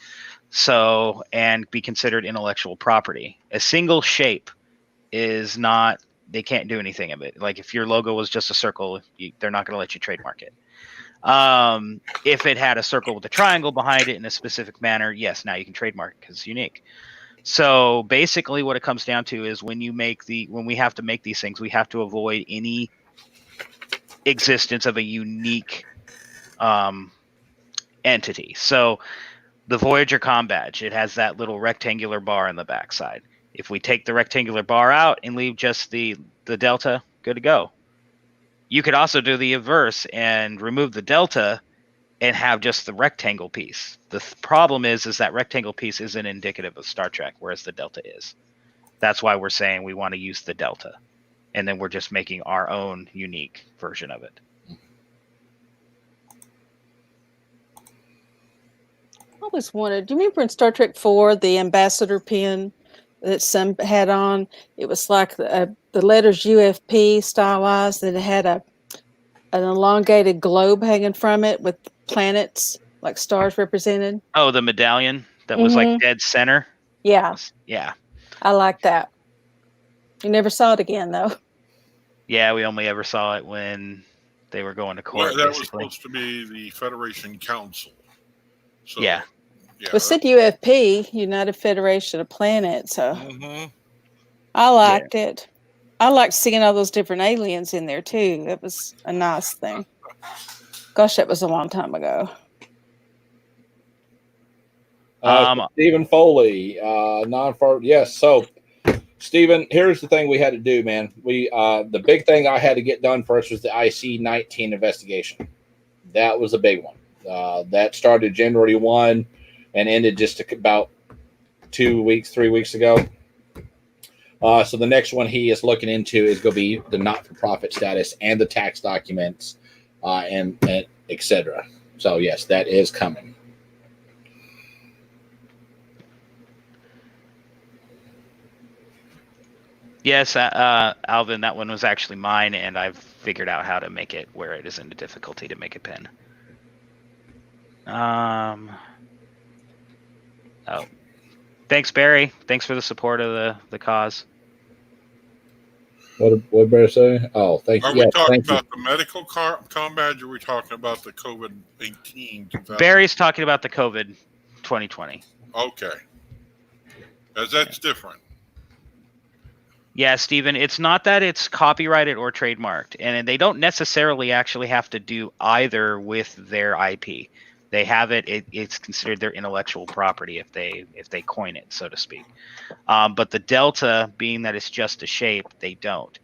So, and be considered intellectual property. A single shape is not, they can't do anything of it. Like if your logo was just a circle, they're not going to let you trademark it. If it had a circle with a triangle behind it in a specific manner, yes, now you can trademark it because it's unique. So basically what it comes down to is when we have to make these things, we have to avoid any existence of a unique entity. So the Voyager comm badge, it has that little rectangular bar on the backside. If we take the rectangular bar out and leave just the Delta, good to go. You could also do the inverse and remove the Delta and have just the rectangle piece. The problem is that rectangle piece isn't indicative of Star Trek, whereas the Delta is. That's why we're saying we want to use the Delta. And then we're just making our own unique version of it. I always wanted, do you remember in Star Trek 4, the ambassador pin that some had on? It was like the letters UFP stylized, and it had an elongated globe hanging from it with planets, like stars represented. Oh, the medallion that was like dead center? Yeah. Yeah. I like that. You never saw it again, though. Yeah, we only ever saw it when they were going to court. Well, that basically. was supposed to be the Federation Council. So, yeah. It said UFP, United Federation of Planets. So I liked it. I liked seeing all those different aliens in there, too. It was a nice thing. Gosh, that was a long time ago. Stephen Foley, yes. So, Stephen, here's the thing we had to do, man. The big thing I had to get done first was the IC-19 investigation. That was a big one. That started January 1 and ended just about 3 weeks ago. So the next one he is looking into is going to be the not-for-profit status and the tax documents, and etc. So yes, that is coming. Yes, Alvin, that one was actually mine, and I've figured out how to make it where it isn't a difficulty to make a pin. Oh, thanks, Barry. Thanks for the support of the cause. What did Barry say? Oh, thank you. Are we talking about the medical comm badge, or are we talking about the COVID-19? Barry's talking about the COVID 2020. Okay. That's different. Yeah, Stephen, it's not that it's copyrighted or trademarked, and they don't necessarily actually have to do either with their IP. They have it's considered their intellectual property if they coin it, so to speak. But the Delta, being that it's just a shape, they don't.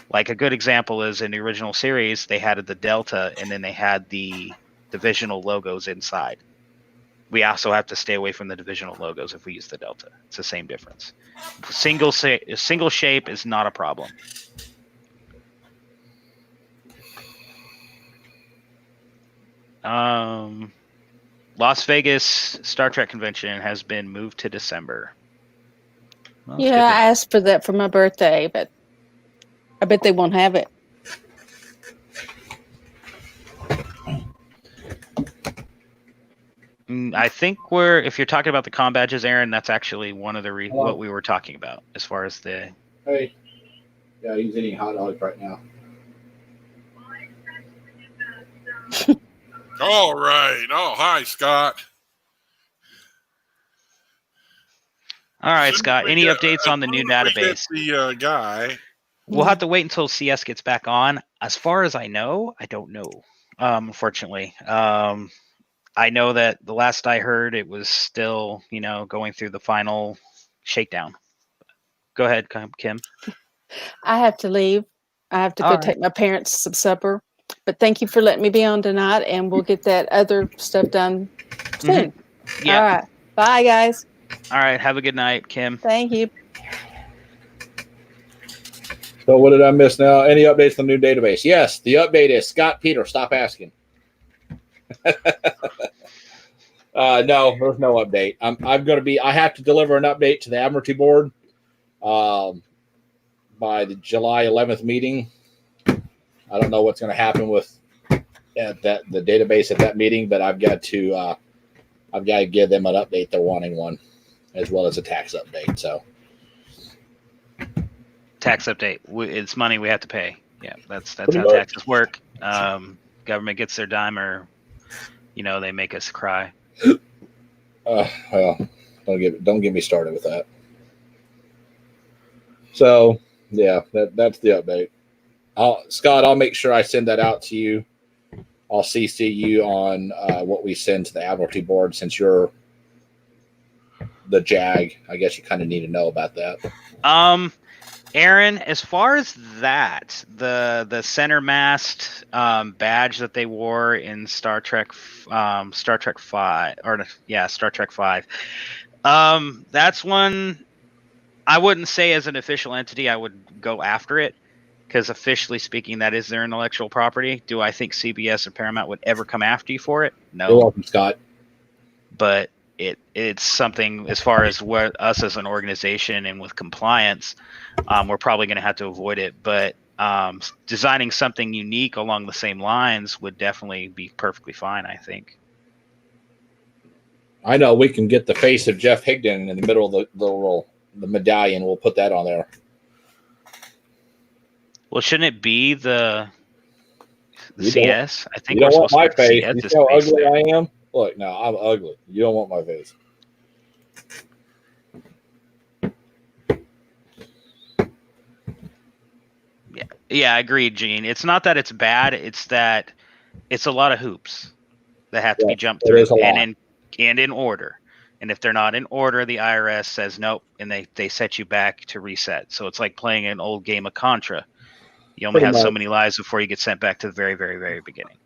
Like a good example is in the original series, they had the Delta, and then they had the divisional logos inside. We also have to stay away from the divisional logos if we use the Delta. It's the same difference. Single shape is not a problem. Las Vegas Star Trek convention has been moved to December. Well, yeah, I asked for that for my birthday, but I bet they won't have it. I think if you're talking about the comm badges, Aaron, that's actually one of the what we were talking about as far as the. Hey, yeah, he's eating hot dogs right now. All right. Oh, hi, Scott. All right, Scott. Any updates on the new database? The guy. We'll have to wait until CS gets back on. As far as I know, I don't know. Unfortunately, I know that the last I heard, it was still, going through the final shakedown. Go ahead, Kim. I have to leave. I have to go take my parents some supper. But thank you for letting me be on tonight, and we'll get that other stuff done soon. Mm-hmm. Yeah. All right. Bye, guys. All right. Have a good night, Kim. Thank you. So what did I miss now? Any updates on the new database? Yes, the update is Scott Peter. Stop asking. No, there's no update. I'm going to be. I have to deliver an update to the Admiralty Board by the July 11th meeting. I don't know what's going to happen with the database at that meeting, but I've got to give them an update. They're wanting one, as well as a tax update. So. Tax update. It's money we have to pay. Yeah, that's Pretty how much. taxes work. Government gets their dime, or they make us cry. Well, don't get me started with that. So yeah, that's the update. Scott, I'll make sure I send that out to you. I'll CC you on what we send to the Admiralty Board, since you're the JAG. I guess you kind of need to know about that. Aaron, as far as that, the center mast badge that they wore in Star Trek 5, Star Trek 5. That's one I wouldn't say as an official entity I would go after it, because officially speaking, that is their intellectual property. Do I think CBS or Paramount would ever come after you for it? No. You're welcome, Scott. But it's something, as far as what us as an organization and with compliance, we're probably going to have to avoid it. But designing something unique along the same lines would definitely be perfectly fine, I think. I know we can get the face of Jeff Higdon in the middle of the medallion. We'll put that on there. Well, shouldn't it be the You CS? I think You we're don't want supposed my to face. CS You this see how face ugly there. I am? Look, no, I'm ugly. You don't want my face. Yeah, I agree, Gene. It's not that it's bad; it's that it's a lot of hoops that have to be jumped it through, is a lot. and in order. And if they're not in order, the IRS says nope, and they set you back to reset. So it's like playing an old game of Contra. You only Pretty have so much. many lives before you get sent back to the very, very, very beginning.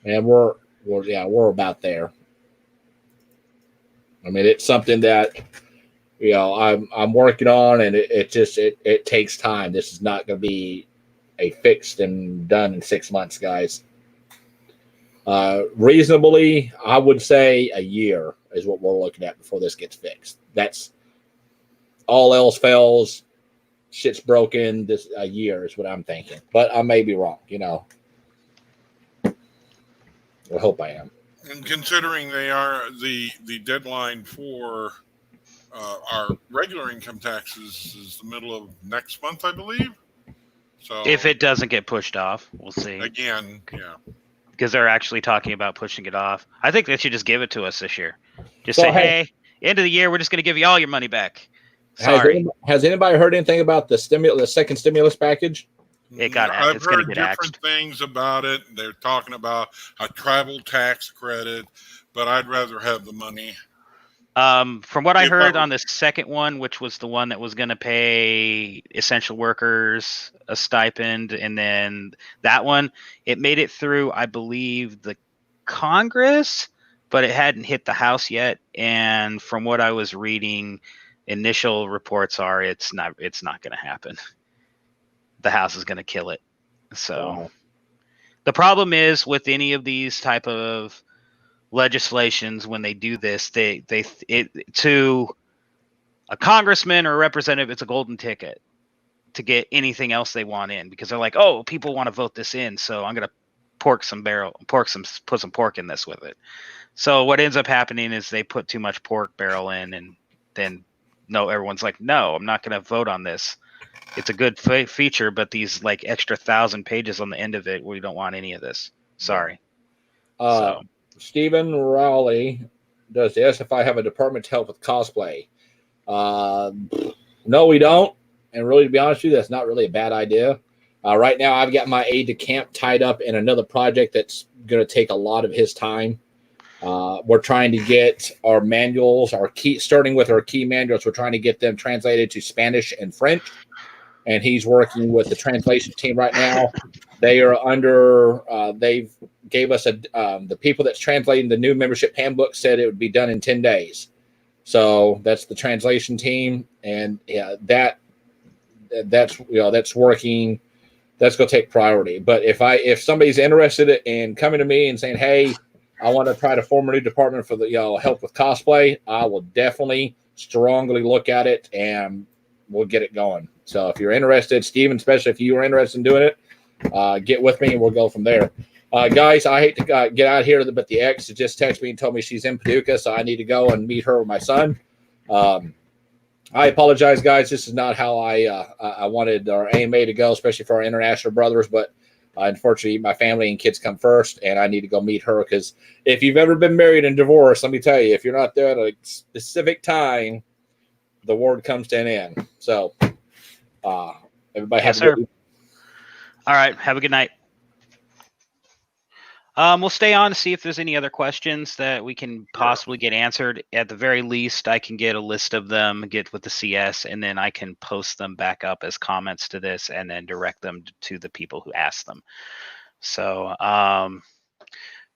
And we're about there. I mean, it's something that I'm working on, and it takes time. This is not going to be a fixed and done in 6 months, guys. Reasonably, I would say a year is what we're looking at before this gets fixed. That's all else fails, shit's broken. This a year is what I'm thinking, but I may be wrong. I hope I am. And considering they are the deadline for our regular income taxes is the middle of next month, I believe. So If it doesn't get pushed off, we'll see. again, yeah. Because they're actually talking about pushing it off. I think they should just give it to us this year. Just So, say, hey- hey, end of the year, we're just going to give you all your money back. Sorry. Has anybody heard anything about the second stimulus package? It got I've it's gonna heard get different axed. things about it. They're talking about a travel tax credit, but I'd rather have the money. From what I If heard I- on the second one, which was the one that was going to pay essential workers a stipend, and then that one, it made it through, I believe, the Congress, but it hadn't hit the House yet. And from what I was reading, initial reports are it's not going to happen. The House is going to kill it. So Wow. the problem is with any of these type of legislations, when they do this, to a congressman or a representative, it's a golden ticket to get anything else they want in, because they're like, oh, people want to vote this in, so I'm gonna put some pork in this with it. So what ends up happening is they put too much pork barrel in, and then everyone's like, no, I'm not gonna vote on this. It's a good feature, but these like extra 1,000 pages on the end of it, we don't want any of this. Sorry. So Stephen Rowley does this. If I have a department to help with cosplay, no, we don't. And really, to be honest with you, that's not really a bad idea. Right now, I've got my aide de camp tied up in another project that's going to take a lot of his time. We're trying to get our manuals, starting with our key manuals, we're trying to get them translated to Spanish and French. And he's working with the translation team right now. They are they've gave us the people that's translating the new membership handbook said it would be done in 10 days. So that's the translation team, and yeah, that's that's working. That's going to take priority. But if somebody's interested in coming to me and saying, "Hey, I want to try to form a new department for the help with cosplay," I will definitely strongly look at it and we'll get it going. So if you're interested, Steven, especially if you are interested in doing it, get with me and we'll go from there. Guys, I hate to get out of here, but the ex just texted me and told me she's in Paducah, so I need to go and meet her with my son. I apologize, guys. This is not how I wanted our AMA to go, especially for our international brothers. But unfortunately, my family and kids come first, and I need to go meet her. Because if you've ever been married and divorced, let me tell you, if you're not there at a specific time, the word comes to an end. So, everybody Yes, sir. All right. Have a good night. We'll stay on to see if there's any other questions that we can possibly get answered. At the very least, I can get a list of them, get with the CS, and then I can post them back up as comments to this and then direct them to the people who asked them. So,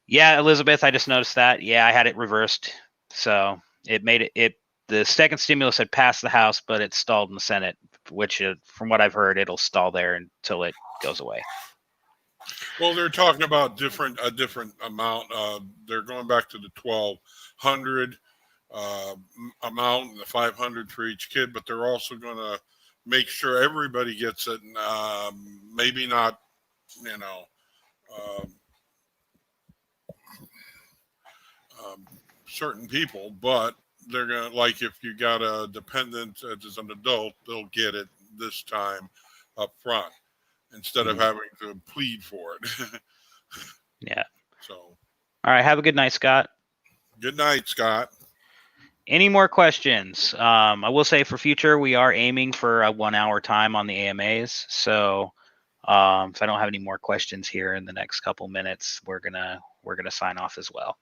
yeah, Elizabeth, I just noticed that. Yeah, I had it reversed. So it made it the second stimulus had passed the House, but it stalled in the Senate, which from what I've heard, it'll stall there until it goes away. Well, they're talking about a different amount. They're going back to the 1,200 amount and the 500 for each kid, but they're also going to make sure everybody gets it. Maybe not, certain people, but they're going to, like, if you got a dependent as an adult, they'll get it this time up front instead of having to plead for it. Yeah. So. All right. Have a good night, Scott. Good night, Scott. Any more questions? I will say for future, we are aiming for a 1 hour time on the AMAs. So if I don't have any more questions here in the next couple minutes, we're gonna sign off as well.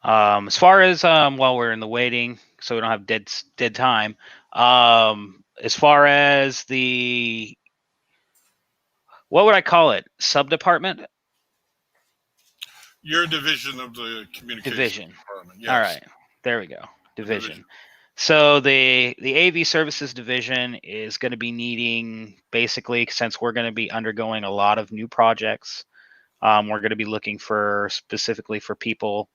As far as while we're in the waiting, so we don't have dead time. As far as the, what would I call it? Sub-department? Your division of the communication department. Yes. All right. There we go. Division. So the AV services division is going to be needing, basically, since we're going to be undergoing a lot of new projects, we're going to be looking for specifically for people.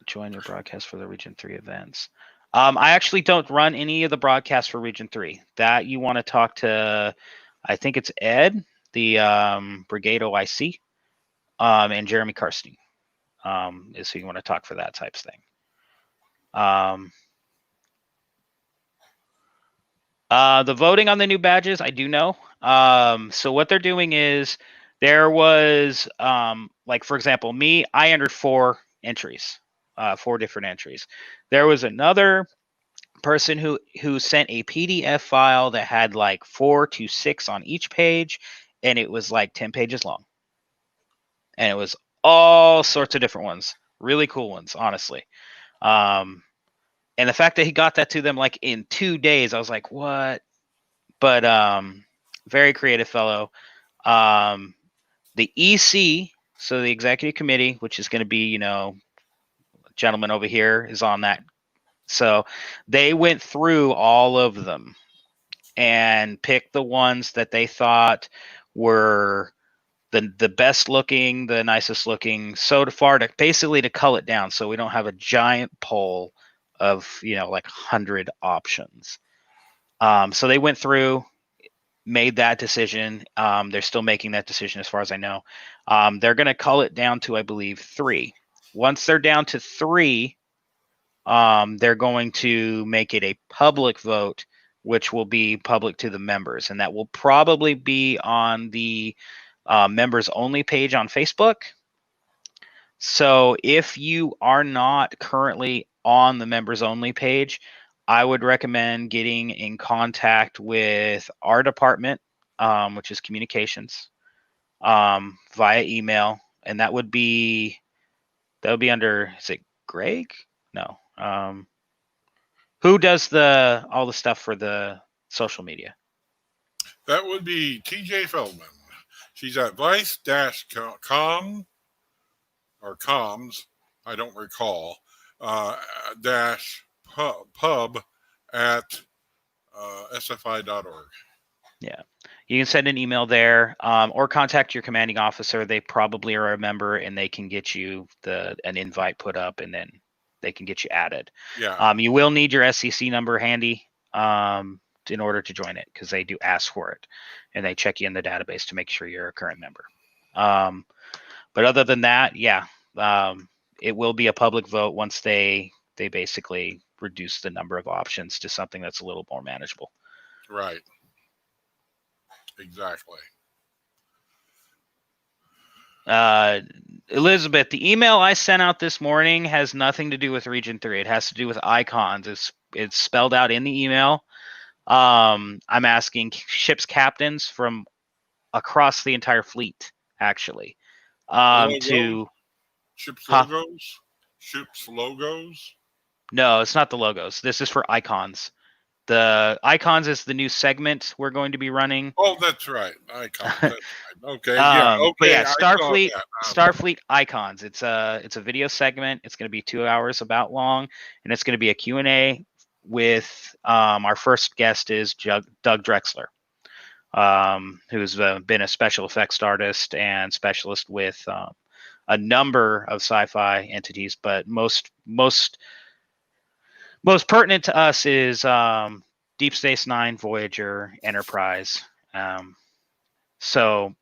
Join your broadcast for the Region 3 events. I actually don't run any of the broadcasts for Region 3. That you want to talk to, I think it's Ed, the Brigade OIC, and Jeremy Karstein is who you want to talk for that type of thing. The voting on the new badges, I do know. So what they're doing is there was, like, for example, me, I entered 4 entries, 4 different entries. There was another person who sent a PDF file that had like 4 to 6 on each page, and it was like 10 pages long. And it was all sorts of different ones, really cool ones, honestly. And the fact that he got that to them like in 2 days, I was like, what? But very creative fellow. The EC, so the executive committee, which is going to be, gentleman over here is on that. So they went through all of them and picked the ones that they thought were the best looking, the nicest looking, so far to basically to cull it down so we don't have a giant poll of, like 100 options. So they went through, made that decision. They're still making that decision as far as I know. They're going to cull it down to, I believe, 3. Once they're down to 3, they're going to make it a public vote, which will be public to the members. And that will probably be on the members only page on Facebook. So if you are not currently on the members only page, I would recommend getting in contact with our department, which is communications, via email. And that would be under, is it Greg? No. Who does all the stuff for the social media? That would be TJ Feldman. She's at vice-com or comms, I don't recall, dash pub at sfi.org. Yeah. You can send an email there, or contact your commanding officer. They probably are a member, and they can get you an invite put up, and then they can get you added. Yeah. You will need your SCC number handy in order to join it, because they do ask for it, and they check you in the database to make sure you're a current member. But other than that, yeah, it will be a public vote once they basically reduce the number of options to something that's a little more manageable. Right. Exactly. Elizabeth, the email I sent out this morning has nothing to do with Region 3. It has to do with icons. It's spelled out in the email. I'm asking ship's captains from across the entire fleet, actually. To ship's logos? Ship's logos? No, it's not the logos. This is for icons. The icons is the new segment we're going to be running. Oh, that's right. Icons. That's right. Okay. Yeah. Okay. But yeah, Starfleet icons. It's a video segment. It's going to be 2 hours about long, and it's going to be a Q&A with our first guest is Doug Drexler, who's been a special effects artist and specialist with a number of sci-fi entities, but most pertinent to us is Deep Space Nine, Voyager, Enterprise. So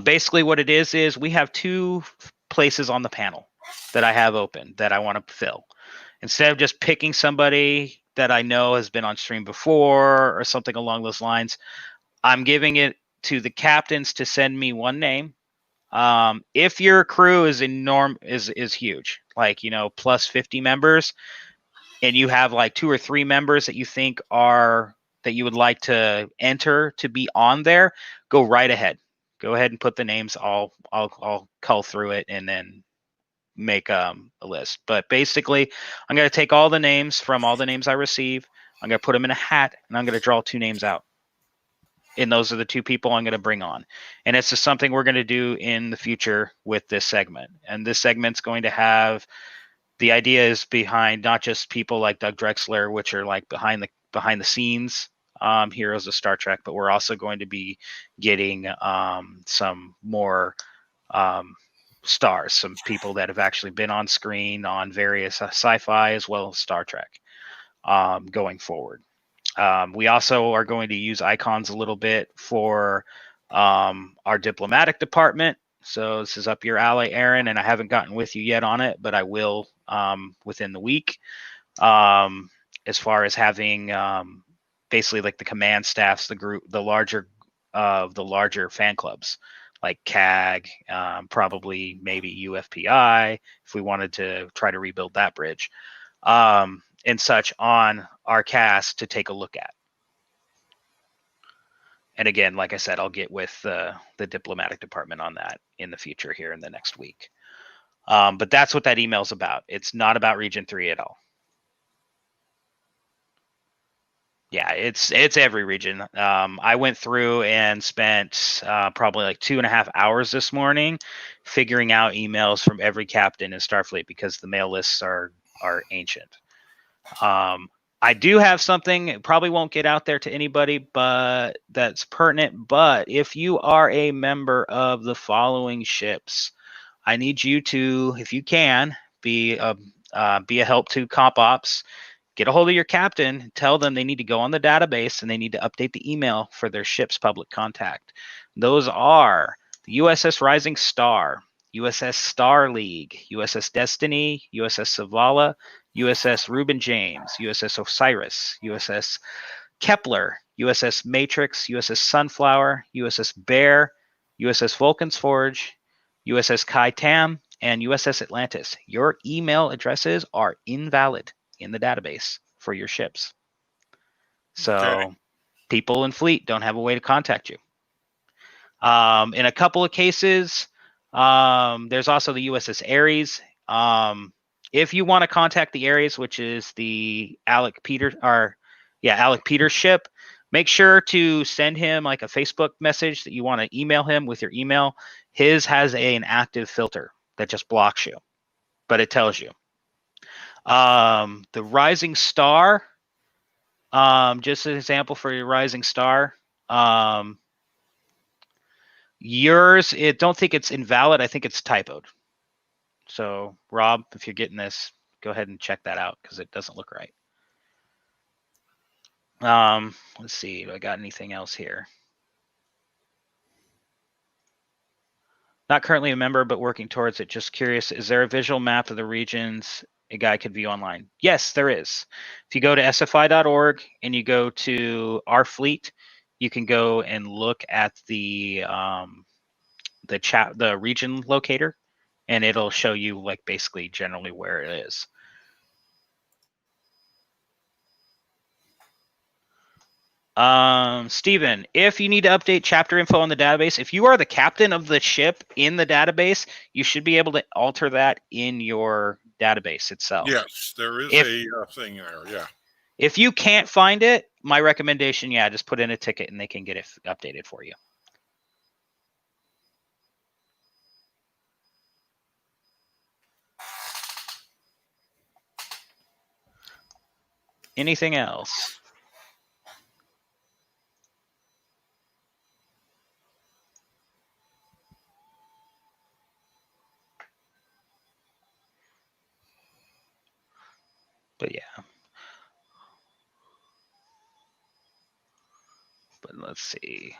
basically what it is we have 2 places on the panel that I have open that I want to fill. Instead of just picking somebody that I know has been on stream before or something along those lines, I'm giving it to the captains to send me one name. If your crew is is huge, like, plus 50 members, and you have like 2 or 3 members that you think that you would like to enter to be on there, go right ahead. Go ahead and put the names. I'll cull through it and then make a list. But basically, I'm going to take all the names from all the names I receive. I'm going to put them in a hat, and I'm going to draw 2 names out. And those are the 2 people I'm going to bring on. And it's just something we're going to do in the future with this segment. And this segment's going to have, the idea is behind not just people like Doug Drexler, which are like behind the scenes heroes of Star Trek, but we're also going to be getting some more stars, some people that have actually been on screen on various sci-fi as well as Star Trek going forward. We also are going to use icons a little bit for our diplomatic department. So this is up your alley, Aaron, and I haven't gotten with you yet on it, but I will within the week. As far as having basically like the command staffs, the larger fan clubs, like CAG, probably maybe UFPI, if we wanted to try to rebuild that bridge, and such on our cast to take a look at. And again, like I said, I'll get with the diplomatic department on that in the future here in the next week. But that's what that email's about. It's not about Region 3 at all. Yeah, it's every region. I went through and spent probably like 2.5 hours this morning figuring out emails from every captain in Starfleet because the mail lists are ancient. I do have something, it probably won't get out there to anybody, but that's pertinent. But if you are a member of the following ships, I need you to, if you can, be a help to Comp Ops. Get a hold of your captain, tell them they need to go on the database and they need to update the email for their ship's public contact. Those are the USS Rising Star, USS Star League, USS Destiny, USS Zavala, USS Reuben James, USS Osiris, USS Kepler, USS Matrix, USS Sunflower, USS Bear, USS Vulcan's Forge, USS Kai Tam, and USS Atlantis. Your email addresses are invalid in the database for your ships. So people in fleet don't have a way to contact you. In a couple of cases, there's also the USS Ares. If you want to contact the Ares, which is the Alec Peters ship, Make sure to send him like a Facebook message that you want to email him with your email. His has an active filter that just blocks you, but it tells you. The Rising Star, just an example for your Rising Star. Yours, don't think it's invalid. I think it's typoed. So, Rob, if you're getting this, go ahead and check that out because it doesn't look right. Let's see. Do I got anything else here? Not currently a member, but working towards it. Just curious, is there a visual map of the regions a guy could view online? Yes, there is. If you go to sfi.org and you go to our fleet, you can go and look at the region locator, and it'll show you like basically generally where it is. Steven, if you need to update chapter info on the database, if you are the captain of the ship in the database, you should be able to alter that in your database itself. Yes, there is a thing there. Yeah. If you can't find it, my recommendation, just put in a ticket and they can get it updated for you. Anything else? But yeah. But let's see.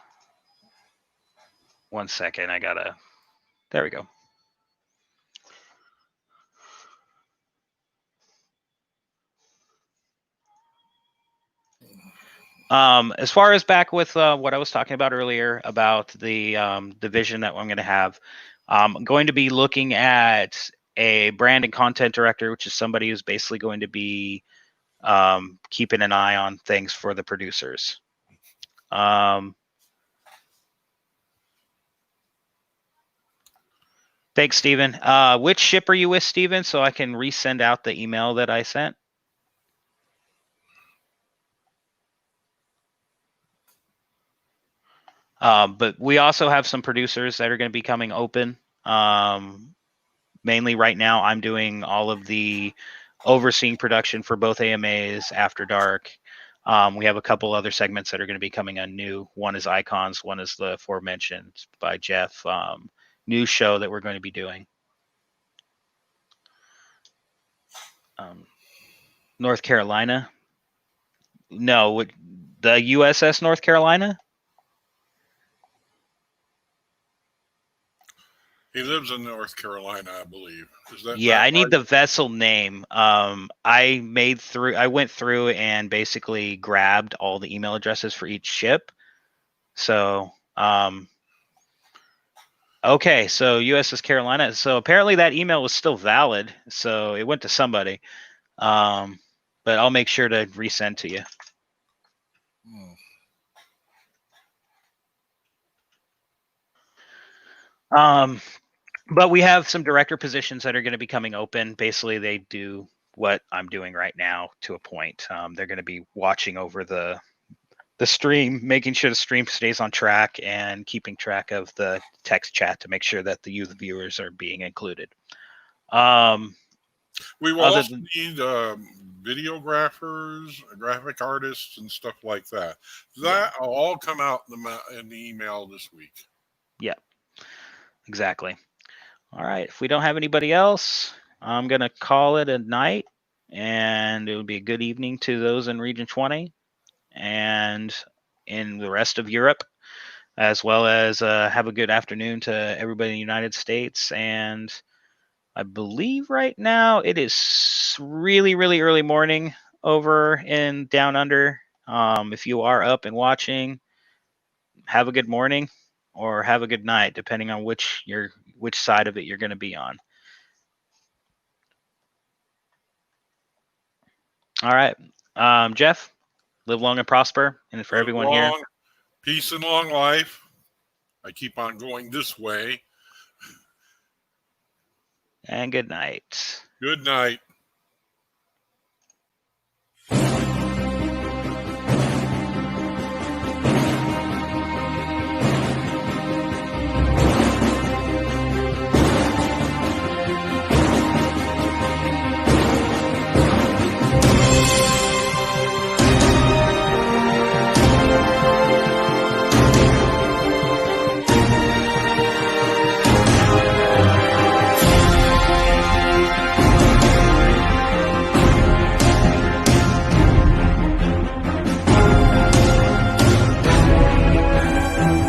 1 second. There we go. As far as back with what I was talking about earlier about the division that I'm going to have, I'm going to be looking at a brand and content director, which is somebody who's basically going to be keeping an eye on things for the producers. Thanks, Stephen. Which ship are you with, Stephen, so I can resend out the email that I sent? But we also have some producers that are going to be coming open. Mainly right now, I'm doing all of the overseeing production for both AMAs, After Dark. We have a couple other segments that are going to be coming on new. One is Icons, one is the aforementioned by Jeff new show that we're going to be doing. North Carolina? No, the USS North Carolina? He lives in North Carolina, I believe. Is that? Yeah, I need the vessel name. I went through and basically grabbed all the email addresses for each ship. So, okay, so USS Carolina. So apparently that email was still valid. So it went to somebody. But I'll make sure to resend to you. But we have some director positions that are going to be coming open. Basically, they do what I'm doing right now to a point. They're going to be watching over the stream, making sure the stream stays on track and keeping track of the text chat to make sure that the viewers are being included. We will also need videographers, graphic artists, and stuff like that. That will all come out in the email this week. Yeah, exactly. All right. If we don't have anybody else, I'm going to call it a night, and it would be a good evening to those in Region 20 and in the rest of Europe, as well as have a good afternoon to everybody in the United States. And I believe right now it is really, really early morning over in Down Under. If you are up and watching, have a good morning or have a good night, depending on which side of it you're going to be on. All right. Jeff, live long and prosper. And for everyone here, peace and long life. I keep on going this way. And good night. Good night.